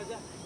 Jen.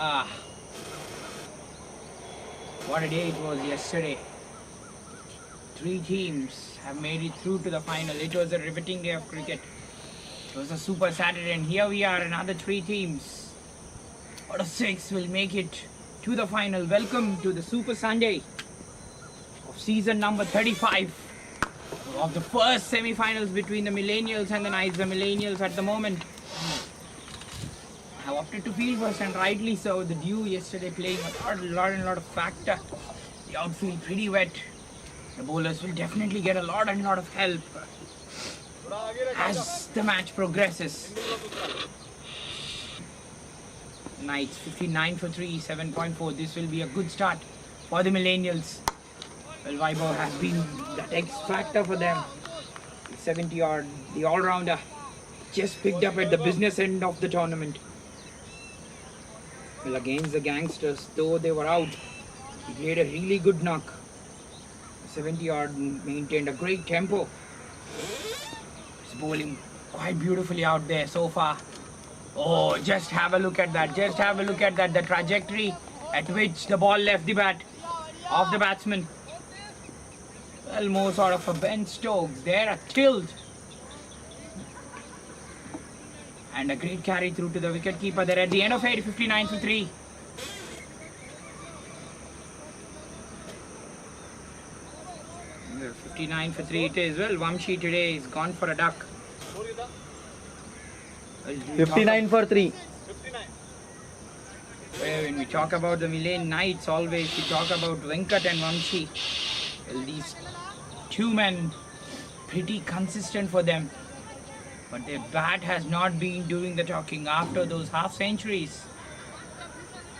Ah, what a day it was yesterday. 3 teams have made it through to the final. It was a riveting day of cricket. It was a super Saturday, and here we are, another 3 teams out of 6 will make it to the final. Welcome to the Super Sunday of season number 35 of the first semi-finals between the Mellinials and the Knights. The Mellinials at the moment have opted to field first, and rightly so. The dew yesterday playing a lot of factor. The outfield pretty wet. The bowlers will definitely get a lot of help as the match progresses. Knights 59 for 3, 7.4. This will be a good start for the Mellinials. Well, Vaibhav has been that X factor for them. 70 odd, the all-rounder, just picked up at the business end of the tournament. Well, against the gangsters, though they were out, he played a really good knock. 70 odd, maintained a great tempo. He's bowling quite beautifully out there so far. Oh, just have a look at that. Just have a look at that. The trajectory at which the ball left the bat of the batsman. Well, more sort of a Ben Stokes there, a tilt. And a great carry through to the wicketkeeper there at the end of it, 59 for 3. Well, 59 for 3 it is. Well, Vamshi today is gone for a duck. 59 for 3. Well, when we talk about the Milan Knights, always we talk about Venkat and Vamshi. Well, these two men, pretty consistent for them. But their bat has not been doing the talking after those half centuries.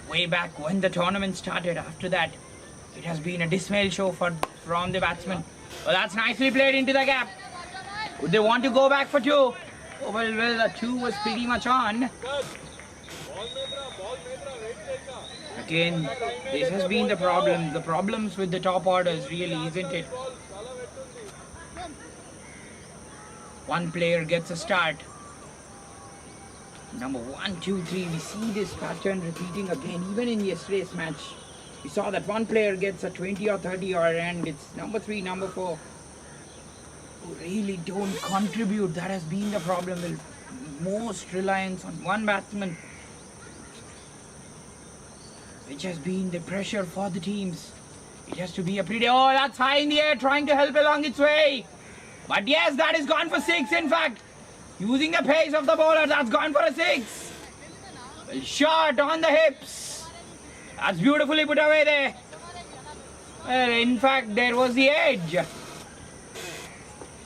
Way back when the tournament started, after that, it has been a dismal show from the batsmen. Well, that's nicely played into the gap. Would they want to go back for 2? Oh, well, the 2 was pretty much on. Again, this has been the problem. The problems with the top orders, really, isn't it? One player gets a start. Number 1, 2, 3. We see this pattern repeating again. Even in yesterday's match, we saw that one player gets a 20 or 30 or and it's number 3, number 4 who really don't contribute. That has been the problem. The most reliance on one batsman, which has been the pressure for the teams. It has to be a pretty... Oh, that's high in the air, trying to help along its way. But yes, that is gone for 6, in fact. Using the pace of the bowler, that's gone for a 6. Well, shot on the hips. That's beautifully put away there. Well, in fact, there was the edge.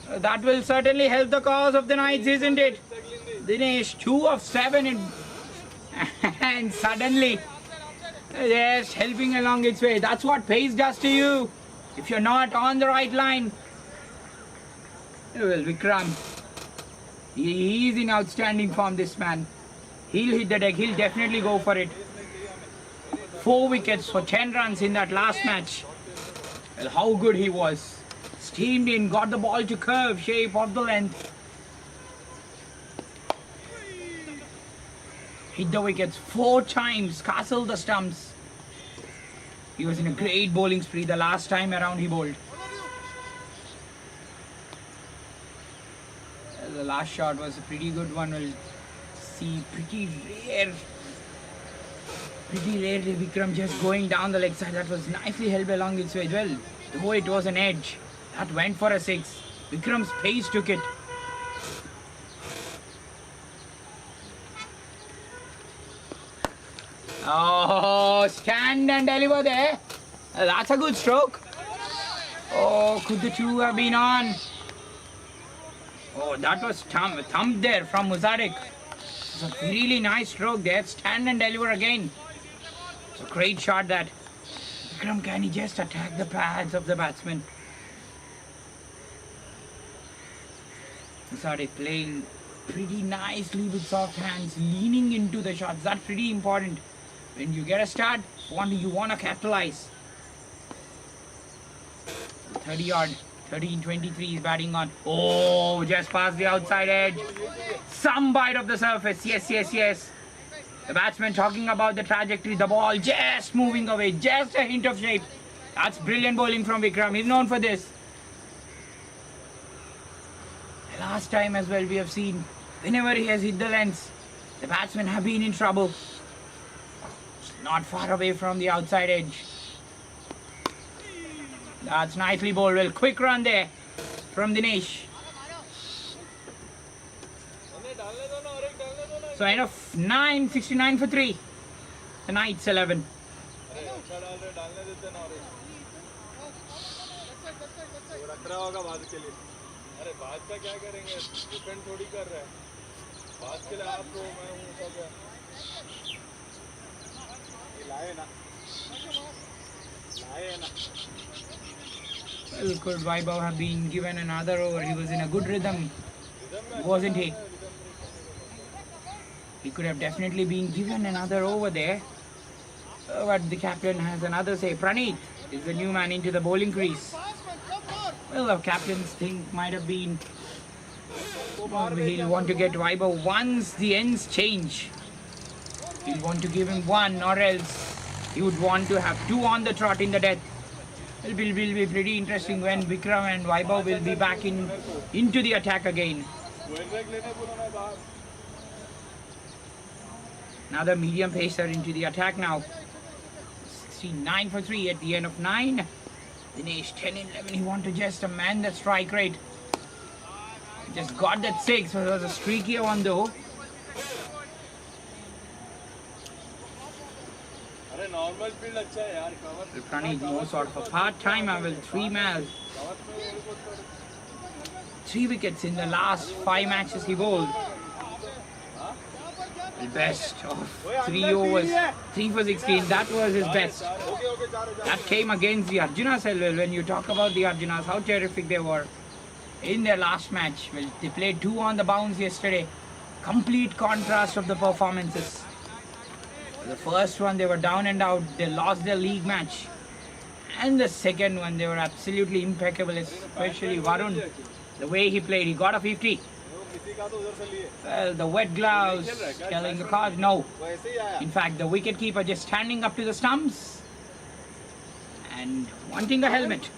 That will certainly help the cause of the Knights, isn't it? Dinesh, 2 of 7 and suddenly just helping along its way. That's what pace does to you if you're not on the right line. Well, Vikram, he's in outstanding form, this man. He'll hit the deck. He'll definitely go for it. 4 wickets for 10 runs in that last match. Well, how good he was. Steamed in, got the ball to curve shape of the length. Hit the wickets 4 times, castled the stumps. He was in a great bowling spree the last time around he bowled. The last shot was a pretty good one. We'll see pretty rarely Vikram just going down the leg side. That was nicely held along its way. Well, though it was an edge, that went for a 6. Vikram's pace took it. Oh, stand and deliver there. That's a good stroke. Oh, could the 2 have been on? Oh, that was thumped there from Muzarek. It's a really nice stroke there. Stand and deliver again. It's a great shot that. Vikram, can he just attack the pads of the batsman? Muzarek playing pretty nicely with soft hands, leaning into the shots. That's pretty important. When you get a start, you want to capitalize. 30 odd. 13-23 is batting on. Oh, just past the outside edge. Some bite of the surface. Yes. The batsman talking about the trajectory, the ball just moving away, just a hint of shape. That's brilliant bowling from Vikram. He's known for this. Last time as well we have seen, whenever he has hit the lens, the batsmen have been in trouble. Not far away from the outside edge. That's nicely bowled. Well, quick run there from Dinesh. So end of 9, 69 for 3. The Knights 11. अरे बात का क्या करेंगे depend थोड़ी कर रहा है बात के लिए आप तो मैं हूँ सब लाए ना Well, could Vaibhav have been given another over? He was in a good rhythm, wasn't he? He could have definitely been given another over there. But the captain has another say. Praneeth is the new man into the bowling crease. Well, the captain's think might have been he'll want to get Vaibhav once the ends change. He'll want to give him one, or else he would want to have two on the trot in the death. It will be pretty interesting when Vikram and Vaibhav will be back into the attack again. Another medium pacer into the attack now. 69 for 3 at the end of 9. Dinesh 10 in 11. He wanted just a man that strike rate. Just got that 6. So it was a streakier one though. Praneeth more sort of a part-timer with 3 miles. 3 wickets in the last 5 matches he bowled. The best of 3 overs. 3 for 16. That was his best. That came against the Arjunas as well. When you talk about the Arjunas, how terrific they were in their last match. Well, they played 2 on the bounce yesterday. Complete contrast of the performances. The first one they were down and out. They lost their league match. And the second one they were absolutely impeccable, especially Varun. The way he played, he got a 50. Well, the wet gloves telling the cause no. In fact, the wicketkeeper just standing up to the stumps and wanting a helmet.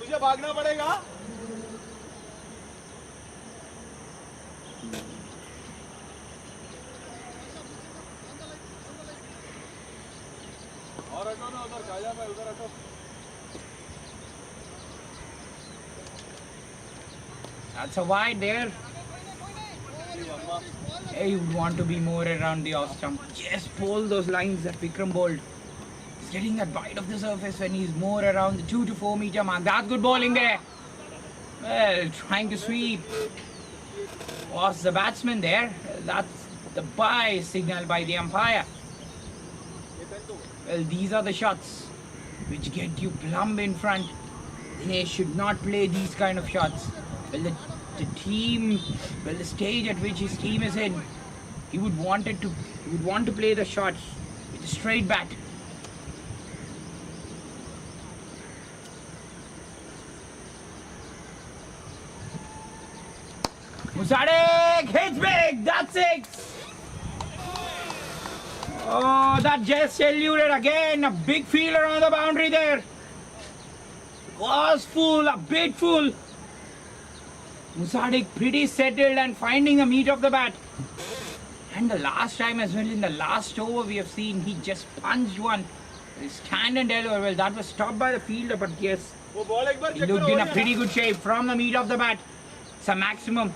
That's a wide there. You would want to be more around the off stump. Just pull those lines that Vikram bowled. He's getting that bite of the surface when he's more around the 2 to 4 meter mark. That's good bowling there. Well, trying to sweep. Was the batsman there? That's the bye signal by the umpire. Well, these are the shots which get you plumb in front. Dinesh should not play these kind of shots. Well, the stage at which his team is in, he would want to play the shots with a straight bat. Musadik hits big. That's 6. Oh, that just eluded again. A big fielder on the boundary there. Was full, a bit full. Musadik pretty settled and finding the meat of the bat. And the last time as well, in the last over we have seen, he just punched one. Stand and deliver. Well, that was stopped by the fielder, but yes, he looked in a pretty good shape from the meat of the bat. It's a maximum.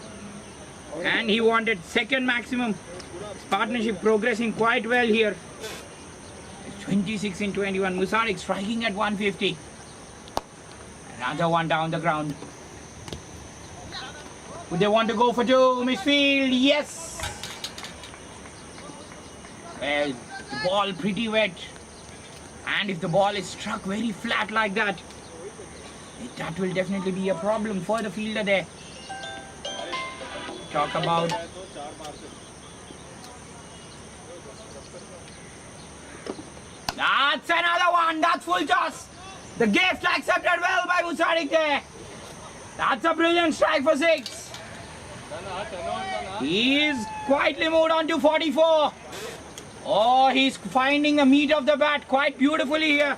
And he wanted second maximum. His partnership progressing quite well here. 26 in 21. Musadik striking at 150. Another one down the ground. Would they want to go for 2? Misfield, yes. Well, the ball pretty wet. And if the ball is struck very flat like that, that will definitely be a problem for the fielder there. Talk about that's another one. That's full toss. The gift accepted well by Musadik there. That's a brilliant strike for 6. He is quietly moved on to 44. Oh, he's finding the meat of the bat quite beautifully here.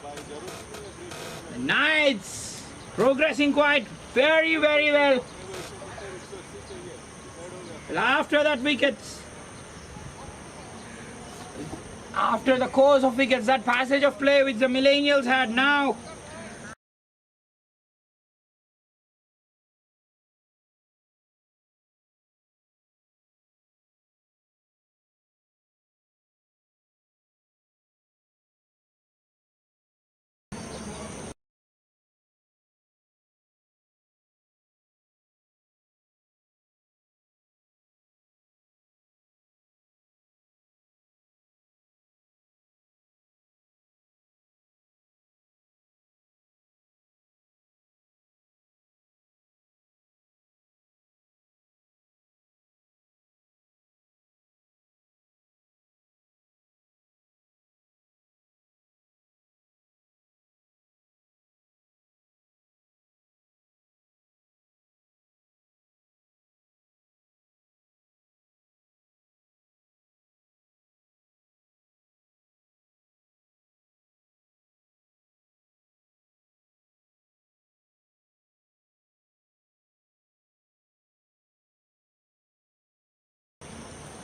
The Knights progressing quite very well. Well, after that wickets, after the course of wickets, that passage of play which the Millennials had now.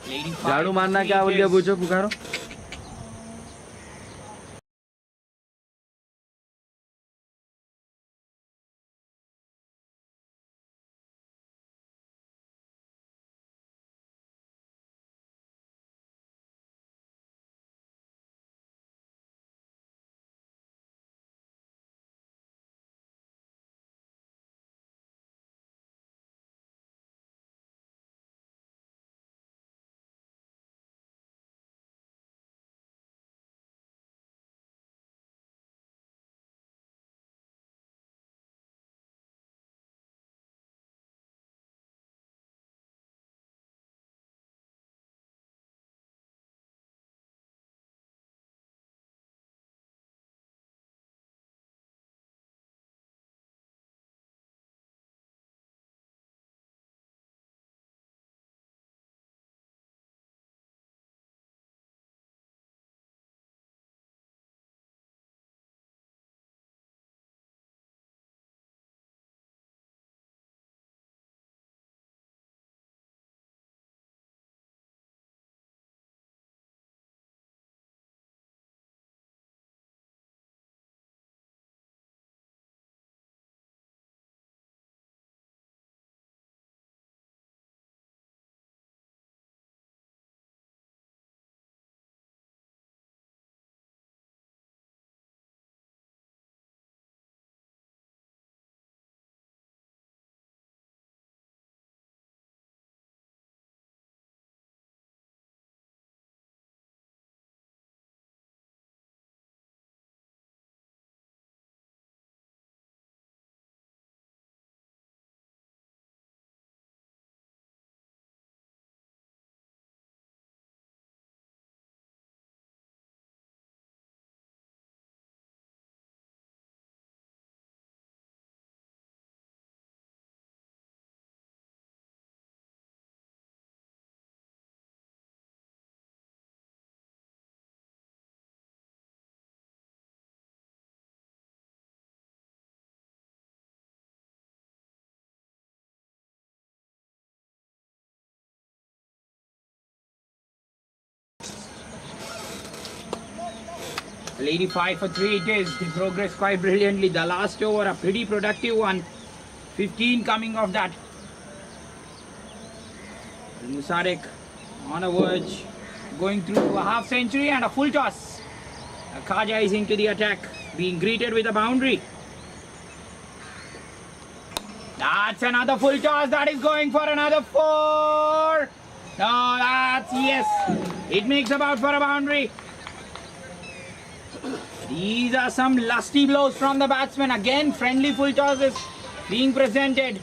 Lady झाड़ू मारना क्या बोल दिया पूछो पुकारो. Lady 5 for 3 it is. They progress quite brilliantly. The last over, a pretty productive one. 15 coming off that. Musarek on a verge, going through a half century and a full toss. Khaja is into the attack, being greeted with a boundary. That's another full toss. That is going for another 4. No, that's yes. It makes about for a boundary. These are some lusty blows from the batsman. Again, friendly full tosses being presented.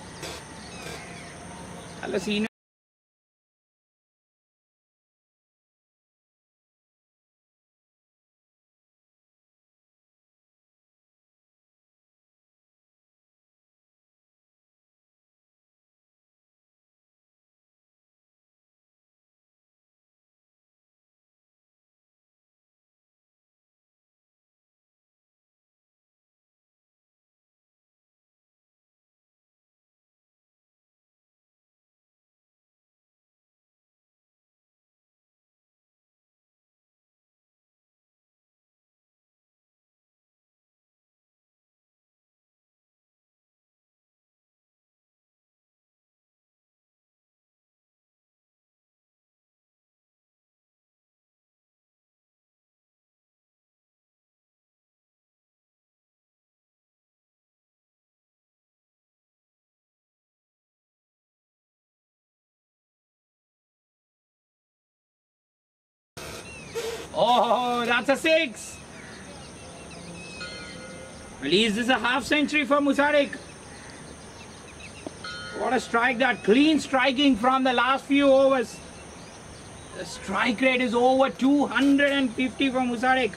Oh, that's a 6. At least this is a half century for Musarik. What a strike, that clean striking from the last few overs. The strike rate is over 250 for Musarik.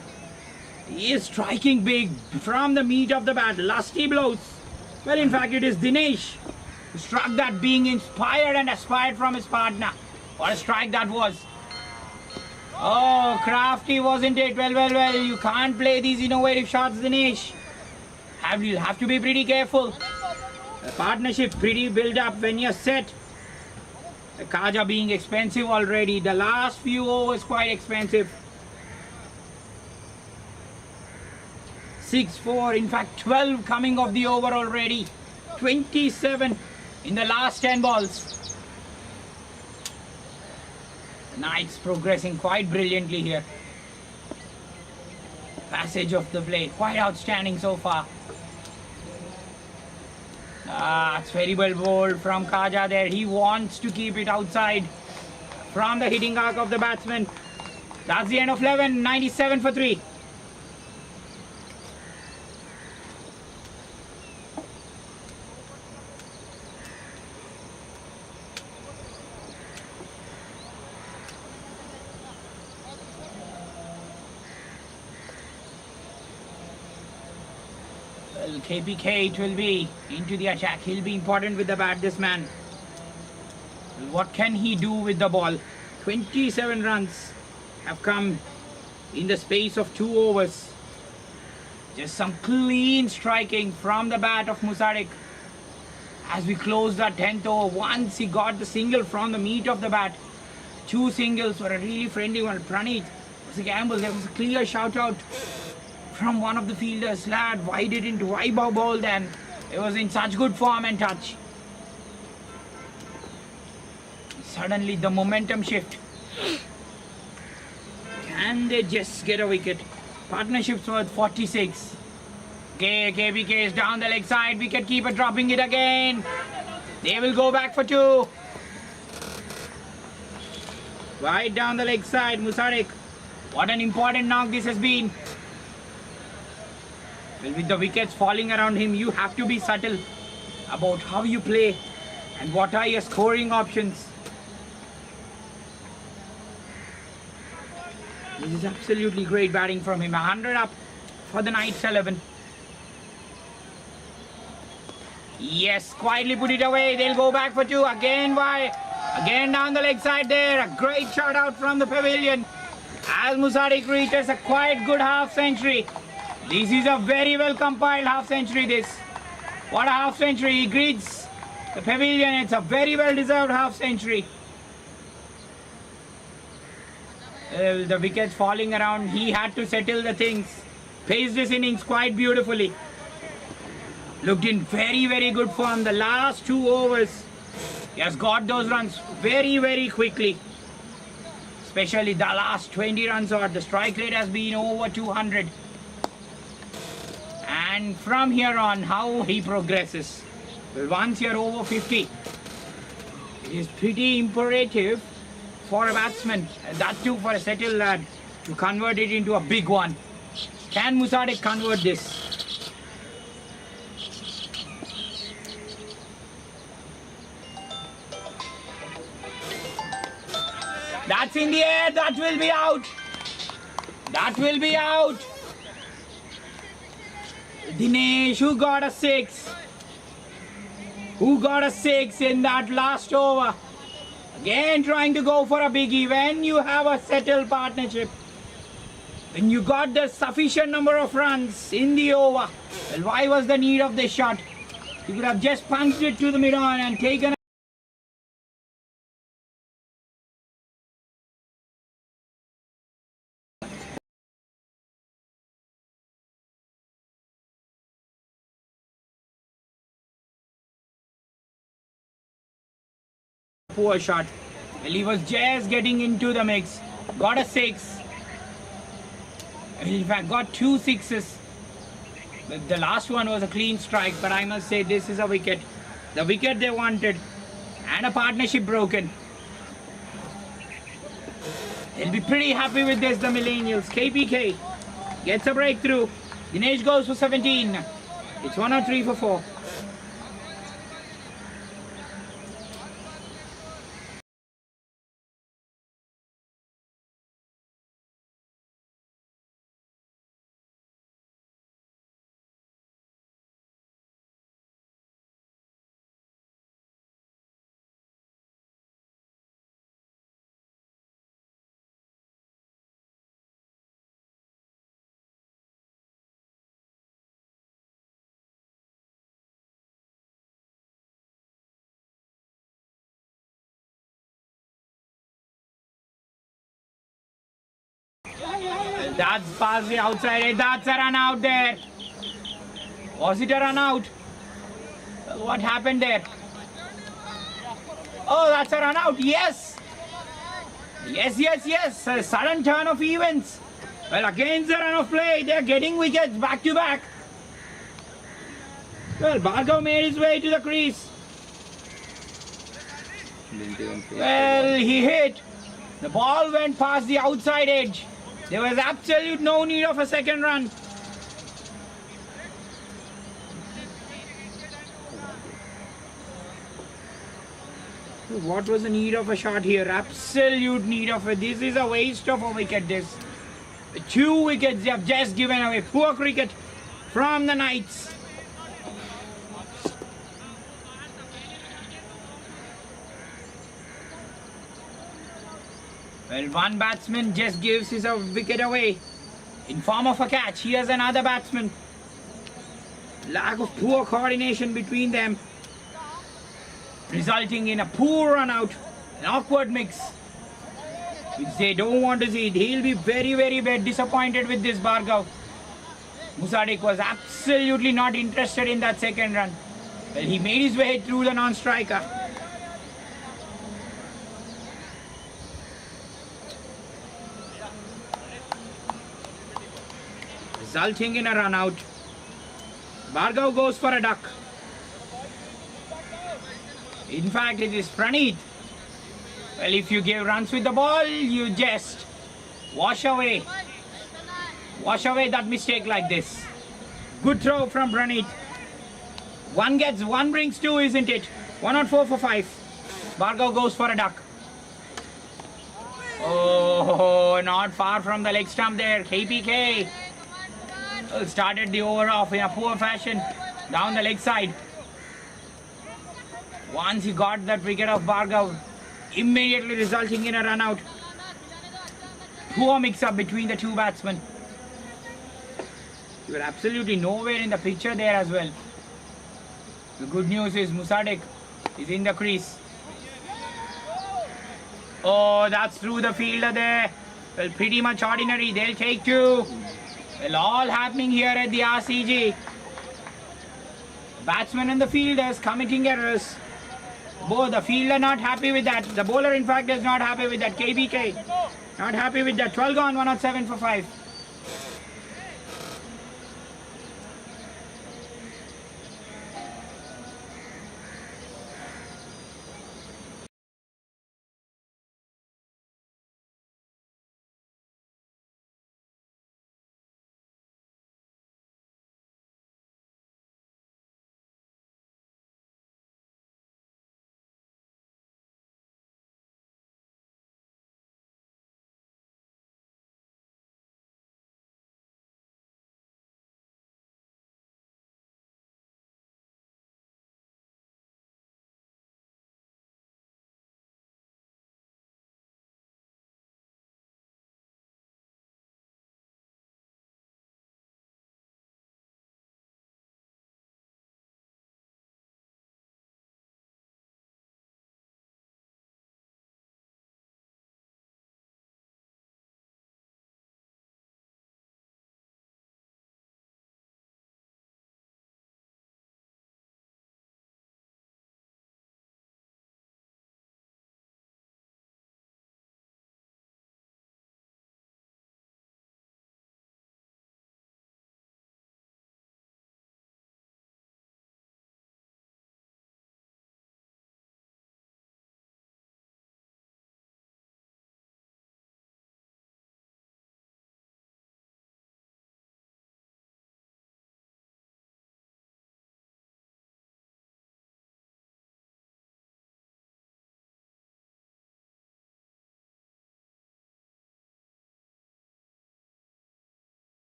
He is striking big from the meat of the bat. Lusty blows. Well, in fact, it is Dinesh who struck that, being inspired and aspired from his partner. What a strike that was. Oh, crafty, wasn't it? Well. You can't play these innovative shots, Dinesh. You'll have to be pretty careful. The partnership pretty built up when you're set. The Kaja being expensive already. The last few overs quite expensive. 6-4, in fact 12 coming off the over already. 27 in the last 10 balls. The Knights progressing quite brilliantly here. Passage of the play, quite outstanding so far. It's very well bowled from Kaja there. He wants to keep it outside from the hitting arc of the batsman. That's the end of 11, 97 for 3. Well, KPK, it will be into the attack. He'll be important with the bat, this man. What can he do with the ball? 27 runs have come in the space of 2 overs. Just some clean striking from the bat of Musarik. As we close that 10th over, once he got the single from the meat of the bat. 2 singles were a really friendly one. Pranit was a gamble. There was a clear shout out from one of the fielders. Lad, why didn't Vaibhav bowl then? It was in such good form and touch. Suddenly the momentum shift. Can they just get a wicket? Partnership's worth 46. Okay, KBK is down the leg side. Wicket keeper dropping it again. They will go back for 2. Right down the leg side, Musarik. What an important knock this has been. Well, with the wickets falling around him, you have to be subtle about how you play and what are your scoring options. This is absolutely great batting from him. 100 up for the Knights 11. Yes, quietly put it away. They'll go back for 2. Again, why? Again down the leg side there. A great shot out from the pavilion. As Musarik reaches a quite good half century. This is a very well compiled half century, this. What a half century. He greets the pavilion. It's a very well deserved half century. The wickets falling around. He had to settle the things. Paced this innings quite beautifully. Looked in very good form. The last 2 overs. He has got those runs very quickly. Especially the last 20 runs or the strike rate has been over 200. And from here on, how he progresses. Well, once you're over 50, it is pretty imperative for a batsman, and that too for a settled lad, to convert it into a big one. Can Musarik convert this? That's in the air. That will be out. That will be out. Dinesh, who got a 6? Who got a 6 in that last over? Again trying to go for a biggie. When you have a settled partnership, when you got the sufficient number of runs in the over, well, why was the need of this shot? You could have just punched it to the mid-on and taken poor shot. Well, he was just getting into the mix. Got a 6. In fact, got 2 6s. The last one was a clean strike, but I must say this is a wicket. The wicket they wanted. And a partnership broken. They'll be pretty happy with this, the Mellinials. KPK gets a breakthrough. Dinesh goes for 17. It's 103 for 4. That's past the outside edge. That's a run out there. Was it a run out? What happened there? Oh, that's a run out. Yes. Yes. A sudden turn of events. Well, against the run of play, they're getting wickets back to back. Well, Bhargav made his way to the crease. Well, he hit. The ball went past the outside edge. There was absolute no need of a second run. What was the need of a shot here? Absolute need of it. This is a waste of a wicket. This 2 wickets they have just given away. Poor cricket from the Knights. Well, one batsman just gives his wicket away in form of a catch. Here's another batsman. Lack of poor coordination between them, resulting in a poor run out, an awkward mix, which they don't want to see. He'll be very disappointed with this Bhargav. Musadik was absolutely not interested in that second run. Well, he made his way through the non-striker. Resulting in a run out. Bhargav goes for a duck. In fact, it is Praneeth. Well, if you give runs with the ball, you just wash away that mistake like this. Good throw from Praneeth. One gets, one brings two, isn't it? 104 for 5. Bhargav goes for a duck. Oh, not far from the leg stump there. KPK started the over off in a poor fashion down the leg side. Once he got that wicket of Bhargav, immediately resulting in a run out. Poor mix-up between the two batsmen. You were absolutely nowhere in the picture there as well. The good news is Musadik is in the crease. Oh, that's through the fielder there. Well, pretty much ordinary. They'll take 2. Well, all happening here at the RCG. Batsmen and the fielders committing errors. Both the fielder not happy with that. The bowler, in fact, is not happy with that. KBK not happy with that. 12 gone, 107 for 5.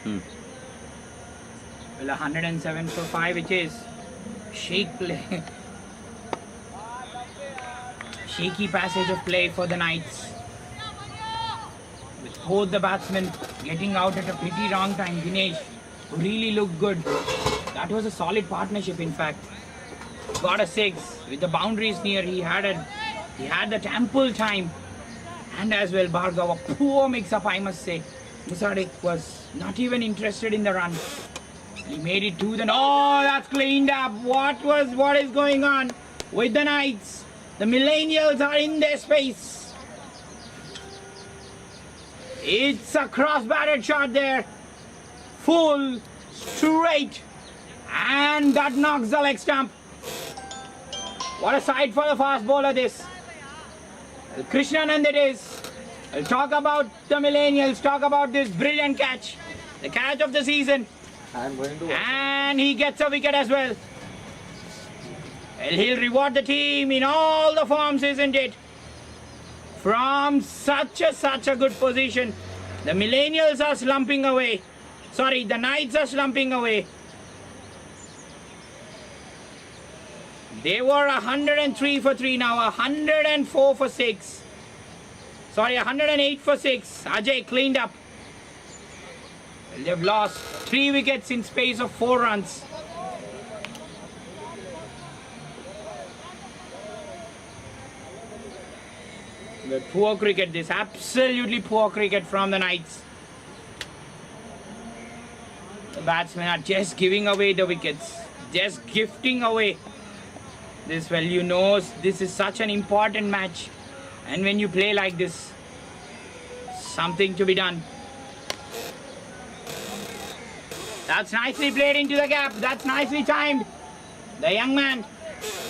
Well, 107 for 5 it is. Shake play. Shaky passage of play for the Knights. With both the batsmen getting out at a pretty wrong time. Dinesh, who really looked good. That was a solid partnership, in fact. Got a 6. With the boundaries near, he had that ample time. And as well, Bhargav, a poor mix-up, I must say. Musadik was not even interested in the run. He made it to the... Oh, that's cleaned up. What is going on with the Knights? The Mellinials are in their space. It's a cross-batted shot there. Full, straight. And that knocks the leg stump. What a sight for the fast bowler this. Krishnanand it is. We'll talk about the Mellinials, talk about this brilliant catch. The catch of the season. And he gets a wicket as well. Well, he'll reward the team in all the forms, isn't it? From such a good position. The Mellinials are slumping away. Sorry, the Knights are slumping away. They were 103 for 3 now, 104 for 6. Sorry, 108 for 6. Ajay cleaned up. Well, they've lost 3 wickets in space of 4 runs. But poor cricket, this absolutely poor cricket from the Knights. The batsmen are just giving away the wickets, just gifting away this. Well, you know, this is such an important match, and when you play like this, something to be done. That's nicely played into the gap. That's nicely timed. The young man,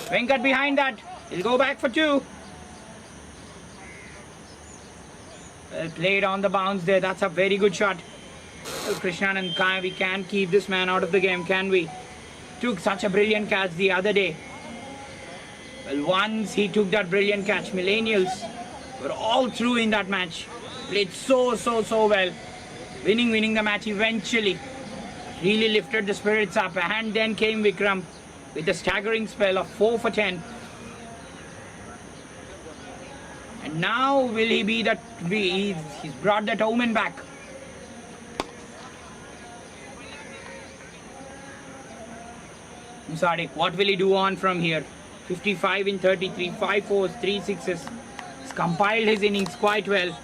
Venkat behind that. He'll go back for 2. Well played on the bounce there. That's a very good shot. Well, Krishnanand, we can't keep this man out of the game, can we? Took such a brilliant catch the other day. Well, once he took that brilliant catch, Mellinials were all through in that match. Played so well. Winning the match eventually. Really lifted the spirits up. And then came Vikram with a staggering spell of 4 for 10. And now will he be that... He's brought that omen back. Musadik, what will he do on from here? 55 in 33, 5 fours, 3 sixes. He's compiled his innings quite well.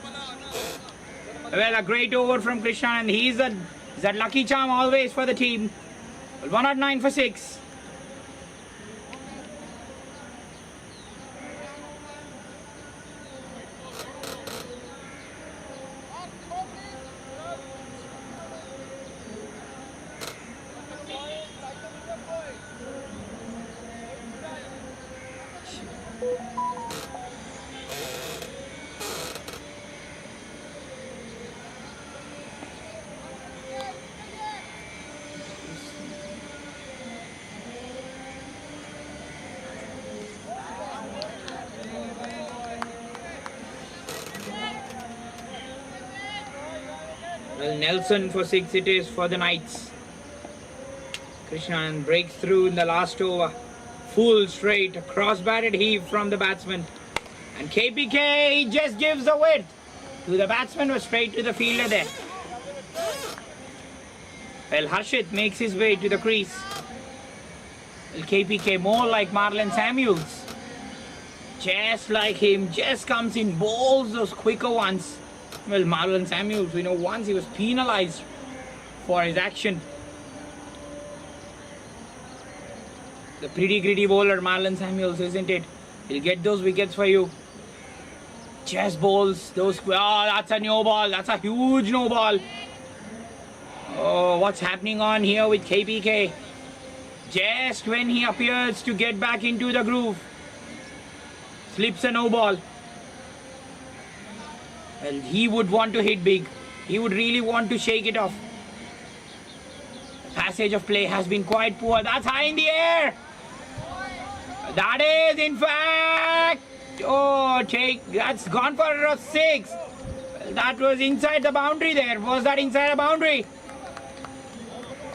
Well, a great over from Krishnan, and he's that lucky charm always for the team. Well, 109 for 6. Well, Nelson for 6 it is for the Knights. Krishnan breaks through in the last over. Full straight, a cross-batted heave from the batsman. And KPK just gives the width to the batsman, was straight to the fielder there. Well, Harshit makes his way to the crease. Well, KPK more like Marlon Samuels. Just like him, just comes in, bowls those quicker ones. Well, Marlon Samuels, we know once he was penalized for his action. The pretty gritty bowler, Marlon Samuels, isn't it? He'll get those wickets for you. Just bowls those. Oh, that's a no ball. That's a huge no ball. Oh, what's happening on here with KPK? Just when he appears to get back into the groove, slips a no ball. Well, he would want to hit big. He would really want to shake it off. The passage of play has been quite poor. That's high in the air. That is, in fact, that's gone for a 6. Well, that was inside the boundary there. Was that inside the boundary?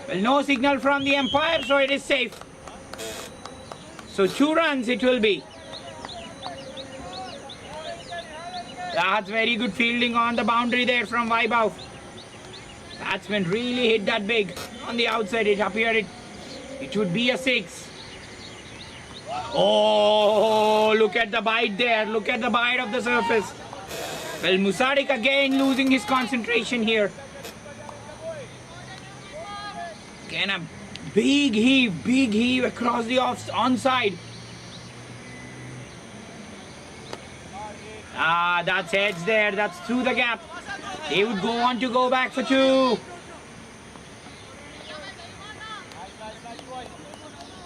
Well, no signal from the umpire, so it is safe. So 2 runs it will be. That's very good fielding on the boundary there from Vaibhav. Batsman really hit that big on the outside. It appeared it would be a 6. Oh, look at the bite there. Look at the bite of the surface. Well, Musadik again losing his concentration here. Again a big heave across the onside. Ah, that's edge there. That's through the gap. They would go on to go back for 2.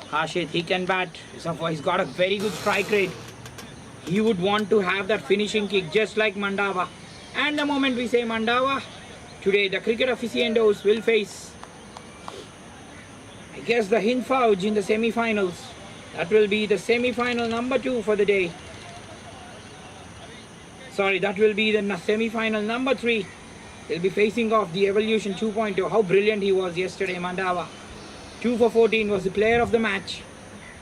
Hashit, he can bat. He's got a very good strike rate. He would want to have that finishing kick just like Mandava. And the moment we say Mandava, today the cricket aficionados will face, I guess, the Hind Fauj in the semi-finals. That will be the semi-final number 2 for the day. Sorry, that will be the semi-final number 3. They'll be facing off the Evolution 2.0. How brilliant he was yesterday, Mandava. 2 for 14 was the player of the match.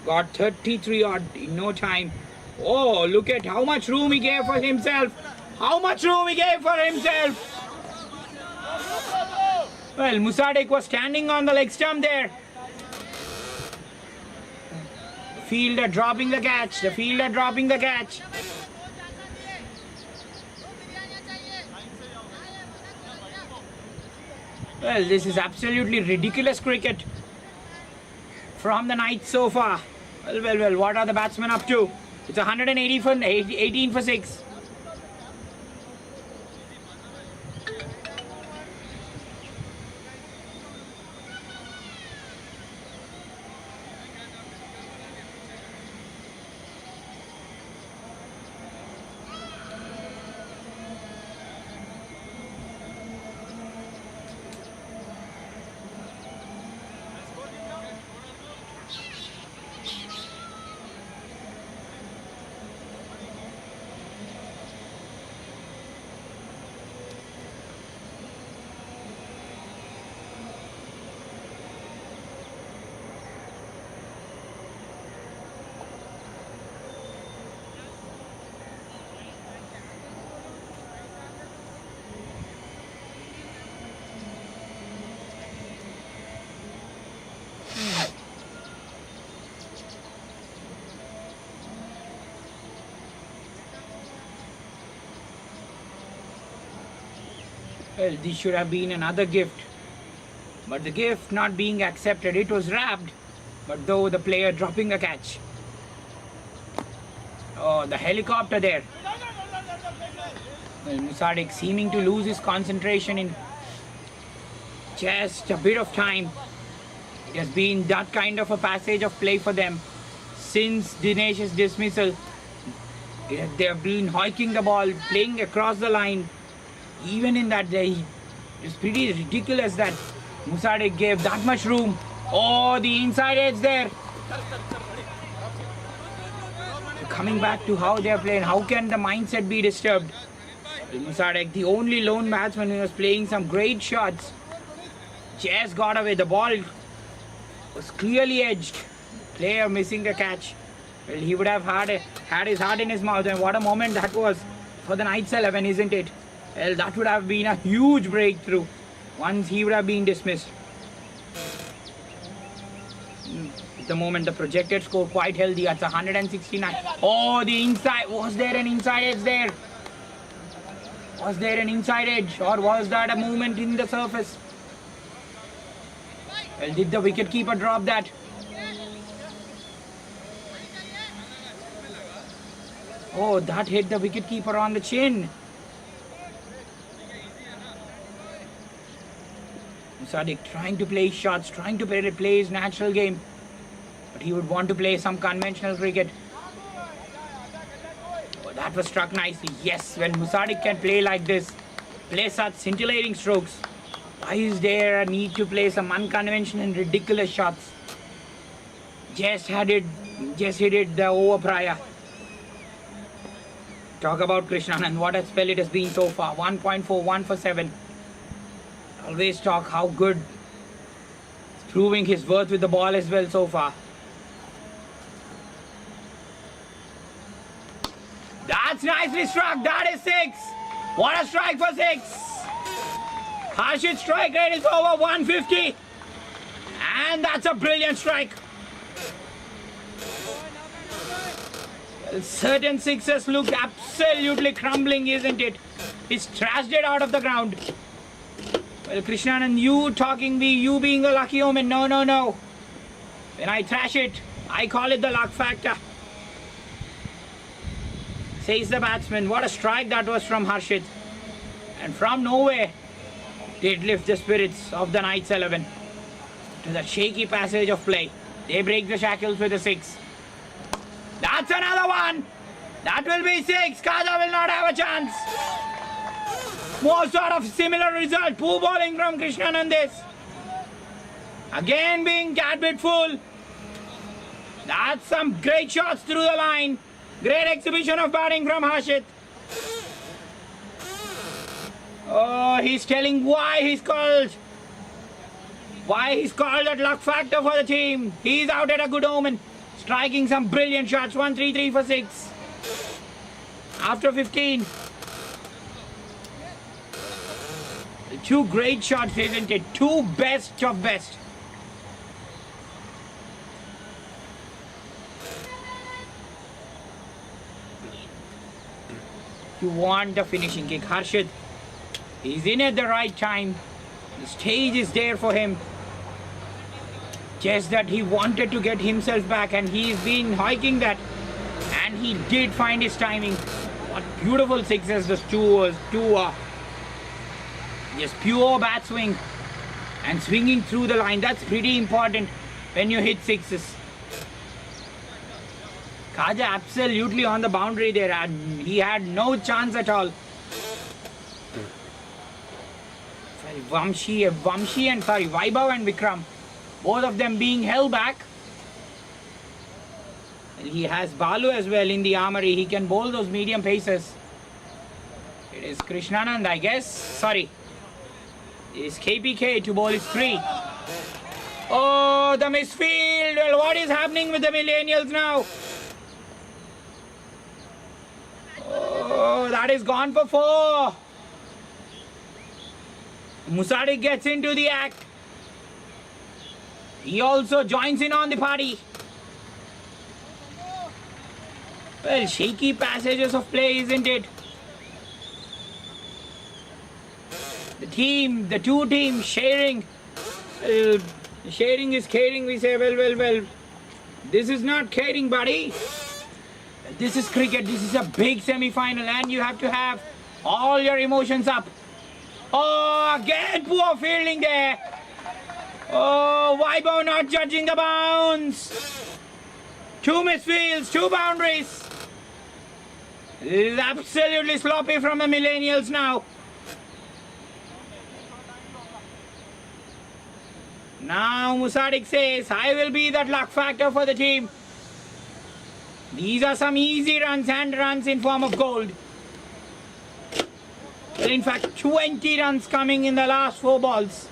Got 33 odd in no time. Oh, look at how much room he gave for himself. How much room he gave for himself. Well, Musadik was standing on the leg stump there. Fielder dropping the catch. The fielder dropping the catch. Well, this is absolutely ridiculous cricket from the night so far. Well, what are the batsmen up to? It's 180 for 18 for 6. Well, this should have been another gift. But the gift not being accepted, it was wrapped. But though the player dropping a catch. Oh, the helicopter there. Well, Musadik seeming to lose his concentration in just a bit of time. It has been that kind of a passage of play for them since Dinesh's dismissal. They have been hiking the ball, playing across the line. Even in that day, it's pretty ridiculous that Musadik gave that much room. Oh, the inside edge there. Coming back to how they are playing, how can the mindset be disturbed? Musadik, the only lone batsman who was playing some great shots, just got away. The ball was clearly edged. Player missing a catch. Well, he would have had his heart in his mouth, and what a moment that was for the Knights 11, isn't it? Well, that would have been a huge breakthrough once he would have been dismissed. At the moment, the projected score quite healthy. That's 169. Oh, the inside. Was there an inside edge there? Was there an inside edge, or was that a movement in the surface? Well, did the wicketkeeper drop that? Oh, that hit the wicketkeeper on the chin. Musadik trying to play shots, trying to play his natural game. But he would want to play some conventional cricket. Oh, that was struck nicely. Yes, when Musadik can play like this, play such scintillating strokes, why is there a need to play some unconventional and ridiculous shots? Just hit it the over prior. Talk about Krishnan and what a spell it has been so far. 1.4, 1 for 7. Always talk how good proving his worth with the ball as well so far. That's nicely struck. That is 6. What a strike for 6. Harshit's strike rate is over 150. And that's a brilliant strike. Well, certain sixes look absolutely crumbling, isn't it? He's trashed it out of the ground. Well, Krishnanand, you being a lucky omen. No, no, no. When I trash it, I call it the luck factor. Says the batsman. What a strike that was from Harshit. And from nowhere, did lift the spirits of the Knights 11 to the shaky passage of play. They break the shackles with a 6. That's another one. That will be 6. Kaja will not have a chance. More sort of similar result. Poor bowling from Krishnanand this. Again being tad bit full. That's some great shots through the line. Great exhibition of batting from Harshit. Oh, he's telling why he's called that luck factor for the team. He's out at a good omen. Striking some brilliant shots. 1-3-3 for 6. After 15. 2 great shots, isn't it? 2 best of best. You want the finishing kick. Harshit, he's in at the right time. The stage is there for him. Just that he wanted to get himself back, and he's been hiking that. And he did find his timing. What beautiful sixes this two are. Just pure bat swing and swinging through the line. That's pretty important when you hit sixes. Kaja absolutely on the boundary there, and he had no chance at all. Vaibhav and Vikram, both of them being held back. He has Balu as well in the armory. He can bowl those medium paces. It is Krishnanand, I guess. Sorry. It is KPK to bowl his 3. Oh, the misfield. Well, what is happening with the Mellinials now? Oh, that is gone for 4. Musadik gets into the act. He also joins in on the party. Well, shaky passages of play, isn't it? The two teams sharing. Sharing is caring, we say. Well. This is not caring, buddy. This is cricket. This is a big semi-final, and you have to have all your emotions up. Oh, again poor fielding there. Oh, Vaibhav not judging the bounce. 2 misfields, 2 boundaries. This is absolutely sloppy from the Mellinials now. Now Musadik says, I will be that luck factor for the team. These are some easy runs and runs in form of gold. Well, in fact, 20 runs coming in the last 4 balls.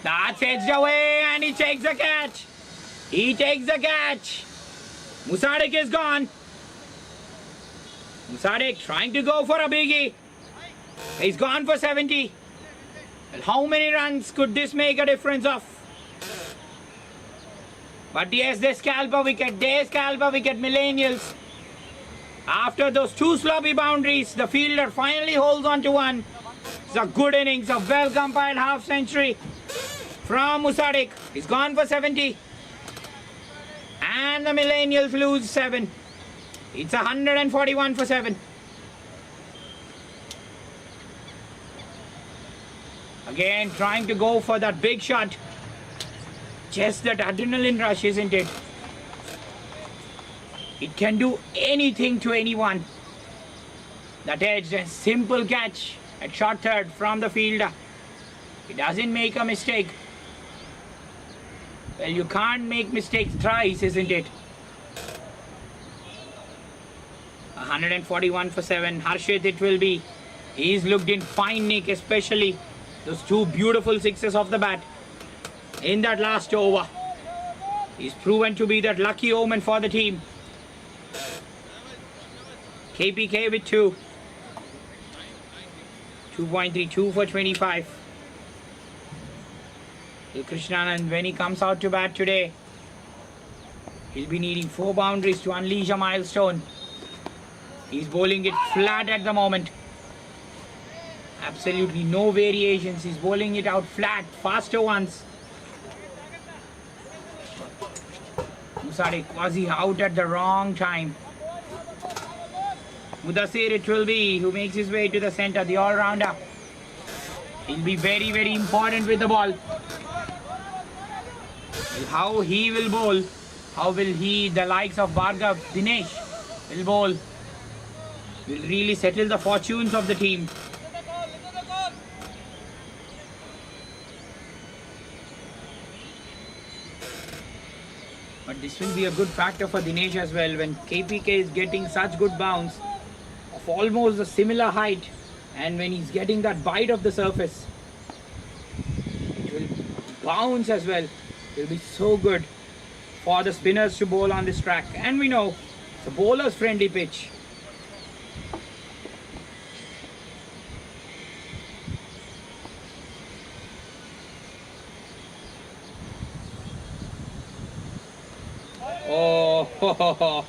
That's edged away, and he takes the catch. He takes the catch. Musadik is gone. Musadik trying to go for a biggie. He's gone for 70. Well, how many runs could this make a difference of? But yes, they scalp a wicket. Mellinials. After those 2 sloppy boundaries, the fielder finally holds on to one. It's a good innings, a well-compiled half-century from Musadik. He's gone for 70. And the Mellinials lose 7. It's 141 for 7. Again, trying to go for that big shot. Just that adrenaline rush, isn't it? It can do anything to anyone. That edge, a simple catch at short third from the fielder. He doesn't make a mistake. Well, you can't make mistakes thrice, isn't it? 141 for 7. Harshit it will be. He's looked in fine nick, especially those two beautiful sixes off the bat in that last over. He's proven to be that lucky omen for the team. KPK with 2. 2.32 for 25. Krishnanand, when he comes out to bat today, he'll be needing 4 boundaries to unleash a milestone. He's bowling it flat at the moment. Absolutely no variations. He's bowling it out flat, faster ones. Musade Quasi out at the wrong time. Mudassir it will be, who makes his way to the center, the all-rounder. He'll be very, very important with the ball. How he will bowl, how will he, the likes of Bhargav, Dinesh, will bowl, will really settle the fortunes of the team. But this will be a good factor for Dinesh as well when KPK is getting such good bounce of almost a similar height, and when he's getting that bite of the surface, it will bounce as well. It will be so good for the spinners to bowl on this track, and we know it's a bowler's friendly pitch. Oh,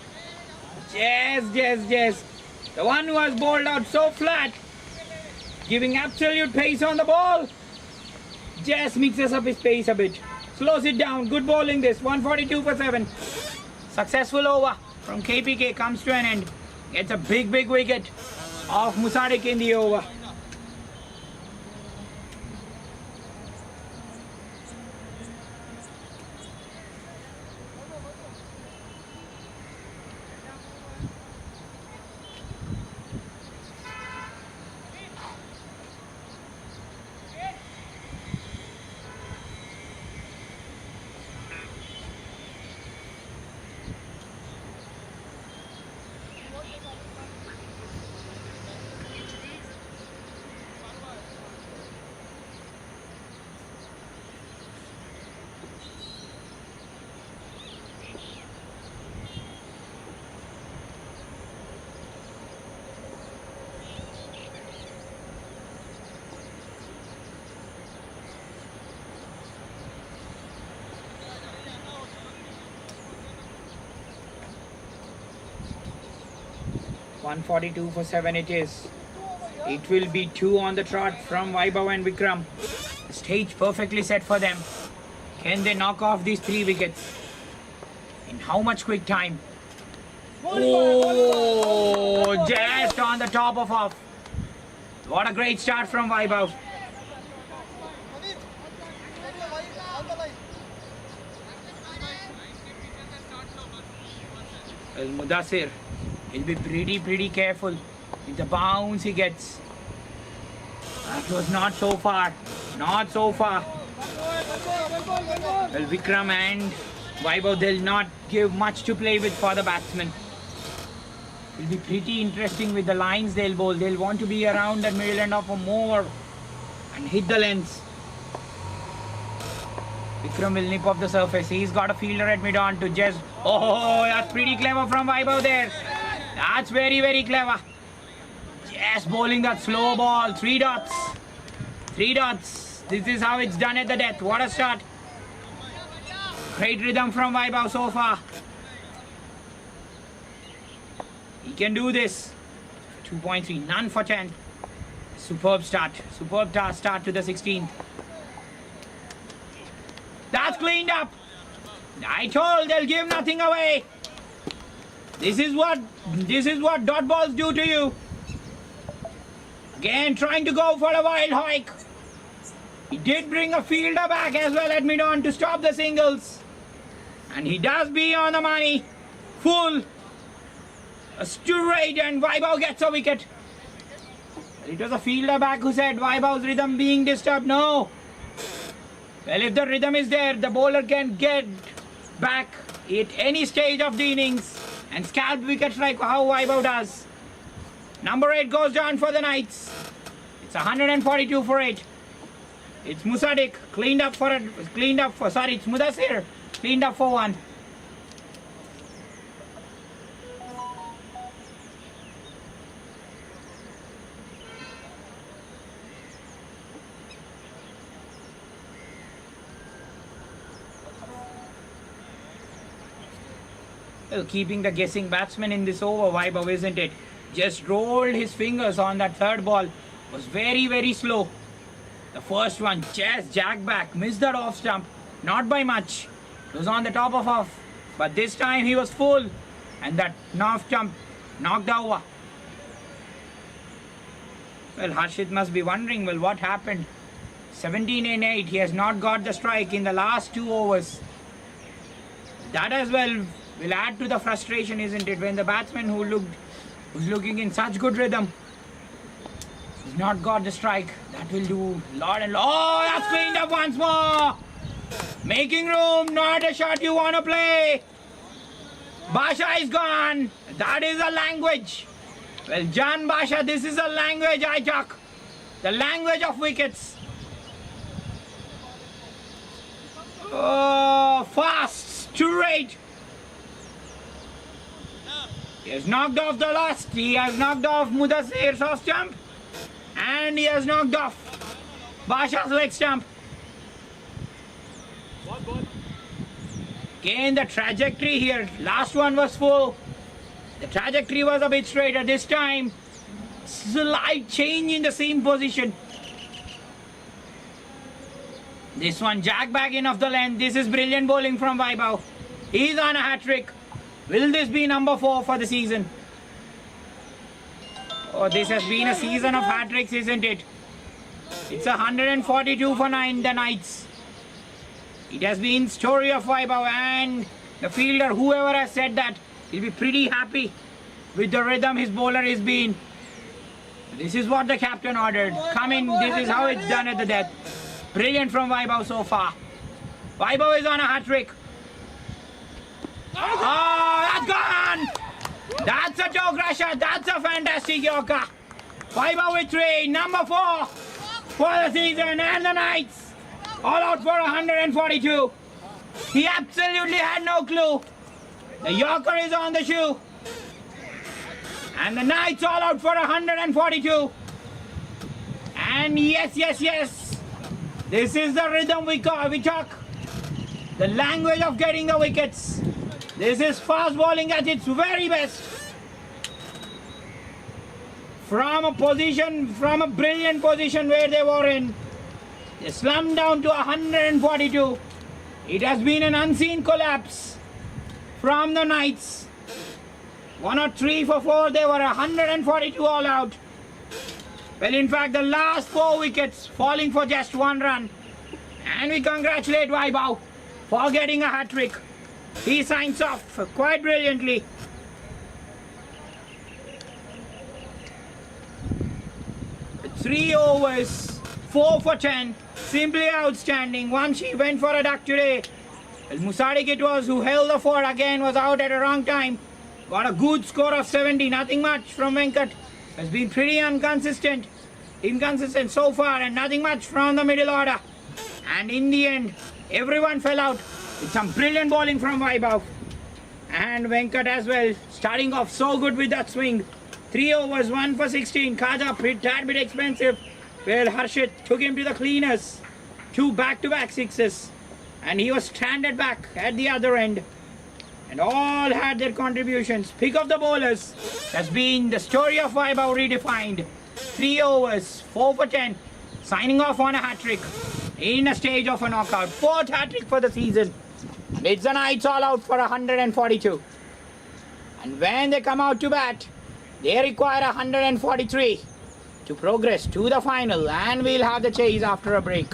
yes. The one who has bowled out so flat, giving absolute pace on the ball. Just mixes up his pace a bit. Slows it down. Good bowling this. 142 for 7. Successful over from KPK comes to an end. Gets a big wicket of Musadik in the over. .142 for 7 it is. It will be 2 on the trot from Vaibhav and Vikram. The stage perfectly set for them. Can they knock off these 3 wickets? In how much quick time? Oh, just on the top of off. What a great start from Vaibhav. Mudassir, he'll be pretty careful with the bounce he gets. That was not so far. Well, Vikram and Vaibhav, they'll not give much to play with for the batsmen. It'll be pretty interesting with the lines they'll bowl. They'll want to be around that middle end of a more and hit the lengths. Vikram will nip off the surface. He's got a fielder at mid-on to just... Oh, that's pretty clever from Vaibhav there. That's very clever. Just bowling that slow ball. 3 dots. 3 dots. This is how it's done at the death. What a start. Great rhythm from Vaibhav so far. He can do this. 2.3. None for 10. Superb start. Superb start to the 16th. That's cleaned up. I told they'll give nothing away. This is what dot balls do to you. Again, trying to go for a wild hike. He did bring a fielder back as well at mid-on to stop the singles. And he does be on the money. Full. A straight, and Vaibhav gets a wicket. It was a fielder back who said Vaibhav's rhythm being disturbed. No. Well, if the rhythm is there, the bowler can get back at any stage of the innings and scalp wickets like how Vaibhav does. Number 8 goes down for the Knights. It's 142 for 8. It's Musadik cleaned up for it's Mudassir cleaned up for 1. Well, keeping the guessing batsman in this over, Vaibhav, isn't it? Just rolled his fingers on that third ball. Was very, very slow. The first one, just jack back, missed that off stump. Not by much. It was on the top of off. But this time he was full. And that off stump knocked over. Well, Harshit must be wondering, well, what happened? 17 and 8. He has not got the strike in the last 2 overs. That as well will add to the frustration, isn't it? When the batsman who's looking in such good rhythm has not got the strike. That will do lot and lot. Oh, that's cleaned up once more. Making room, not a shot you want to play. Basha is gone. That is a language. Well, Jan Basha, this is a language I talk. The language of wickets. Oh, fast, straight. He has knocked off the last. He has knocked off Mudassir's off stump. And he has knocked off Basha's leg stump. Again, the trajectory here. Last one was full. The trajectory was a bit straighter. This time, slight change in the same position. This one, jack back in off the length. This is brilliant bowling from Vaibhav. He's on a hat-trick. Will this be number 4 for the season? Oh, this has been a season of hat-tricks, isn't it? It's 142 for 9, the Knights. It has been story of Vaibhav, and the fielder, whoever has said that, will be pretty happy with the rhythm his bowler is been. This is what the captain ordered. Come in, this is how it's done at the death. Brilliant from Vaibhav so far. Vaibhav is on a hat-trick. Oh, that's gone! That's a toe crusher. That's a fantastic yorker. Vaibhav with 3, number 4 for the season, and the Knights all out for 142. He absolutely had no clue. The yorker is on the shoe. And the Knights all out for 142. And yes, yes, yes. This is the rhythm we talk. The language of getting the wickets. This is fast bowling at its very best. From a brilliant position where they were in, they slumped down to 142. It has been an unseen collapse from the Knights. 1 or 3 for 4, they were 142 all out. Well, in fact, the last 4 wickets falling for just 1 run. And we congratulate Vaibhav for getting a hat-trick. He signs off quite brilliantly. Three overs, 4 for 10. Simply outstanding. Vamshi went for a duck today. Well, Musadik it was who held the fort again, was out at a wrong time. Got a good score of 70. Nothing much from Venkat. Has been pretty inconsistent so far, and nothing much from the middle order. And in the end, everyone fell out. With some brilliant bowling from Vaibhav. And Venkat as well, starting off so good with that swing. 3 overs, 1 for 16. Khaja, tad bit expensive. Well, Harshit took him to the cleaners. 2 back-to-back sixes. And he was stranded back at the other end. And all had their contributions. Pick of the bowlers has been the story of Vaibhav redefined. 3 overs, 4 for 10. Signing off on a hat-trick in a stage of a knockout. 4th hat-trick for the season. It's the Knights all out for 142. And when they come out to bat, they require 143 to progress to the final. And we'll have the chase after a break.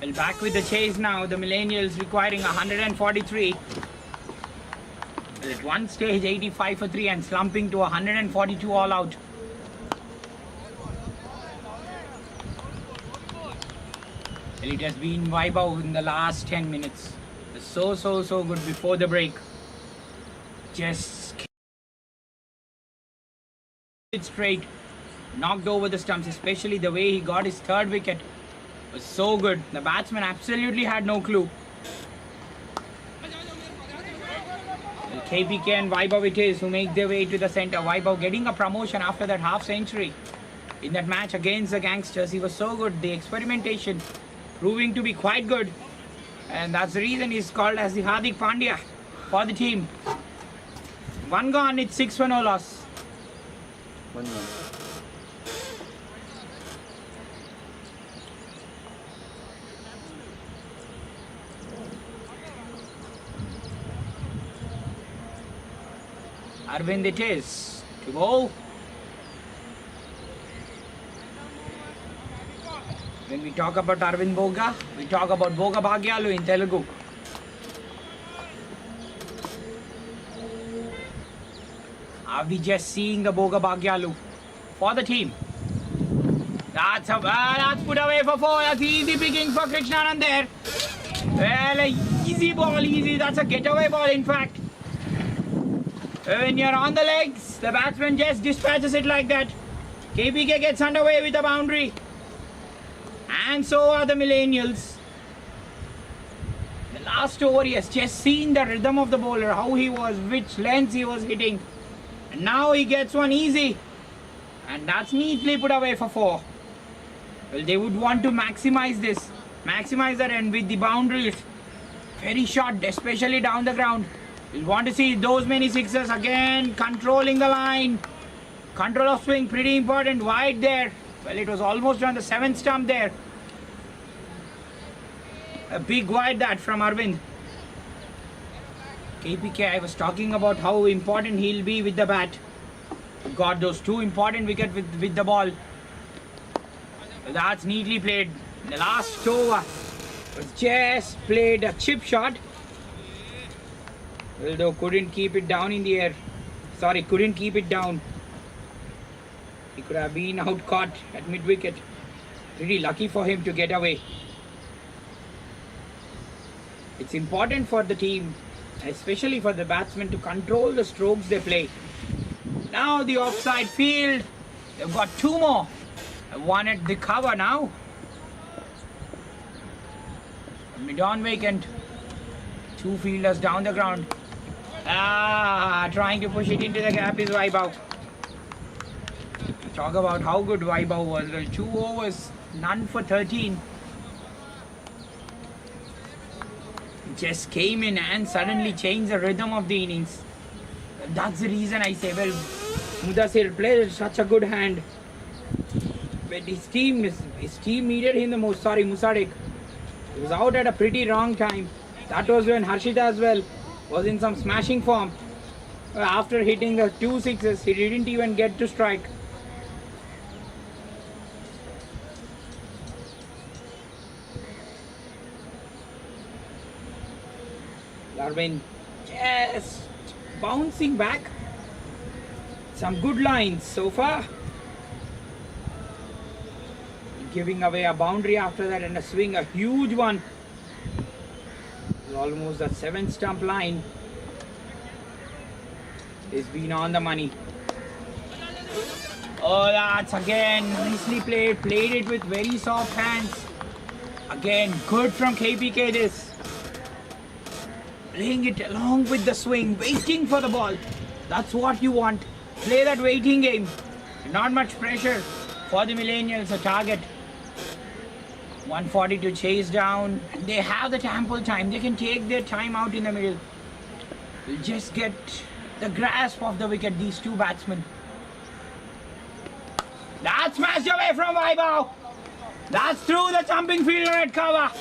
Well, back with the chase now. The Millenials requiring 143. Well, at one stage, 85 for 3 and slumping to 142 all out. Well, it has been Vaibhav in the last 10 minutes. So good before the break. Just it straight. Knocked over the stumps, especially the way he got his third wicket. Was so good. The batsman absolutely had no clue. Well, KPK and Vaibhav it is who make their way to the centre. Vaibhav getting a promotion after that half century in that match against the Gangsters. He was so good. The experimentation proving to be quite good. And that's the reason he's called as the Hardik Pandya for the team. One gone, it's 6 for no loss. 1-1. Arvind it is to bowl. When we talk about Arvind Boga, we talk about Boga Bhagyalu in Telugu. Are we just seeing the Boga Bhagyalu for the team? That's put away for 4. That's easy picking for Krishnanand there. Well, easy ball, easy. That's a getaway ball, in fact. When you're on the legs, the batsman just dispatches it like that. KPK gets underway with a boundary. And so are the Millenials. The last over, he has just seen the rhythm of the bowler, how he was, which lengths he was hitting. And now he gets one easy. And that's neatly put away for 4. Well, they would want to maximize this. Maximize that end with the boundaries. Very short, especially down the ground. We'll want to see those many sixes again. Controlling the line. Control of swing, pretty important. Wide there. Well, it was almost on the 7th stump there. A big wide that from Arvind. KPK, I was talking about how important he'll be with the bat. Got those 2 important wickets with the ball. That's neatly played. The last over was just played a chip shot. Although couldn't keep it down in the air. Sorry, couldn't keep it down. He could have been out caught at mid wicket. Pretty lucky for him to get away. It's important for the team, especially for the batsmen, to control the strokes they play. Now the offside field. They've got 2 more. One at the cover now. Mid-on vacant. 2 fielders down the ground. Trying to push it into the gap is Vaibhav. Talk about how good Vaibhav was. Well, 2 overs, none for 13. Just came in and suddenly changed the rhythm of the innings. That's the reason I say, well, Mudasir played such a good hand. But his team needed him the most. Sorry, Musadik. He was out at a pretty wrong time. That was when Harshita as well was in some smashing form. After hitting the 2 sixes, he didn't even get to strike. Arvind just bouncing back. Some good lines so far. Giving away a boundary after that and a swing, a huge one. Almost the 7th stump line. He's been on the money. Oh, that's again nicely played. Played it with very soft hands. Again, good from KPK this. Playing it along with the swing, waiting for the ball. That's what you want. Play that waiting game. Not much pressure for the Millenials. A target. 140 to chase down. They have the ample time. They can take their time out in the middle. They'll just get the grasp of the wicket, these 2 batsmen. That's smashed away from Vaibhav. That's through the jumping fielder at cover.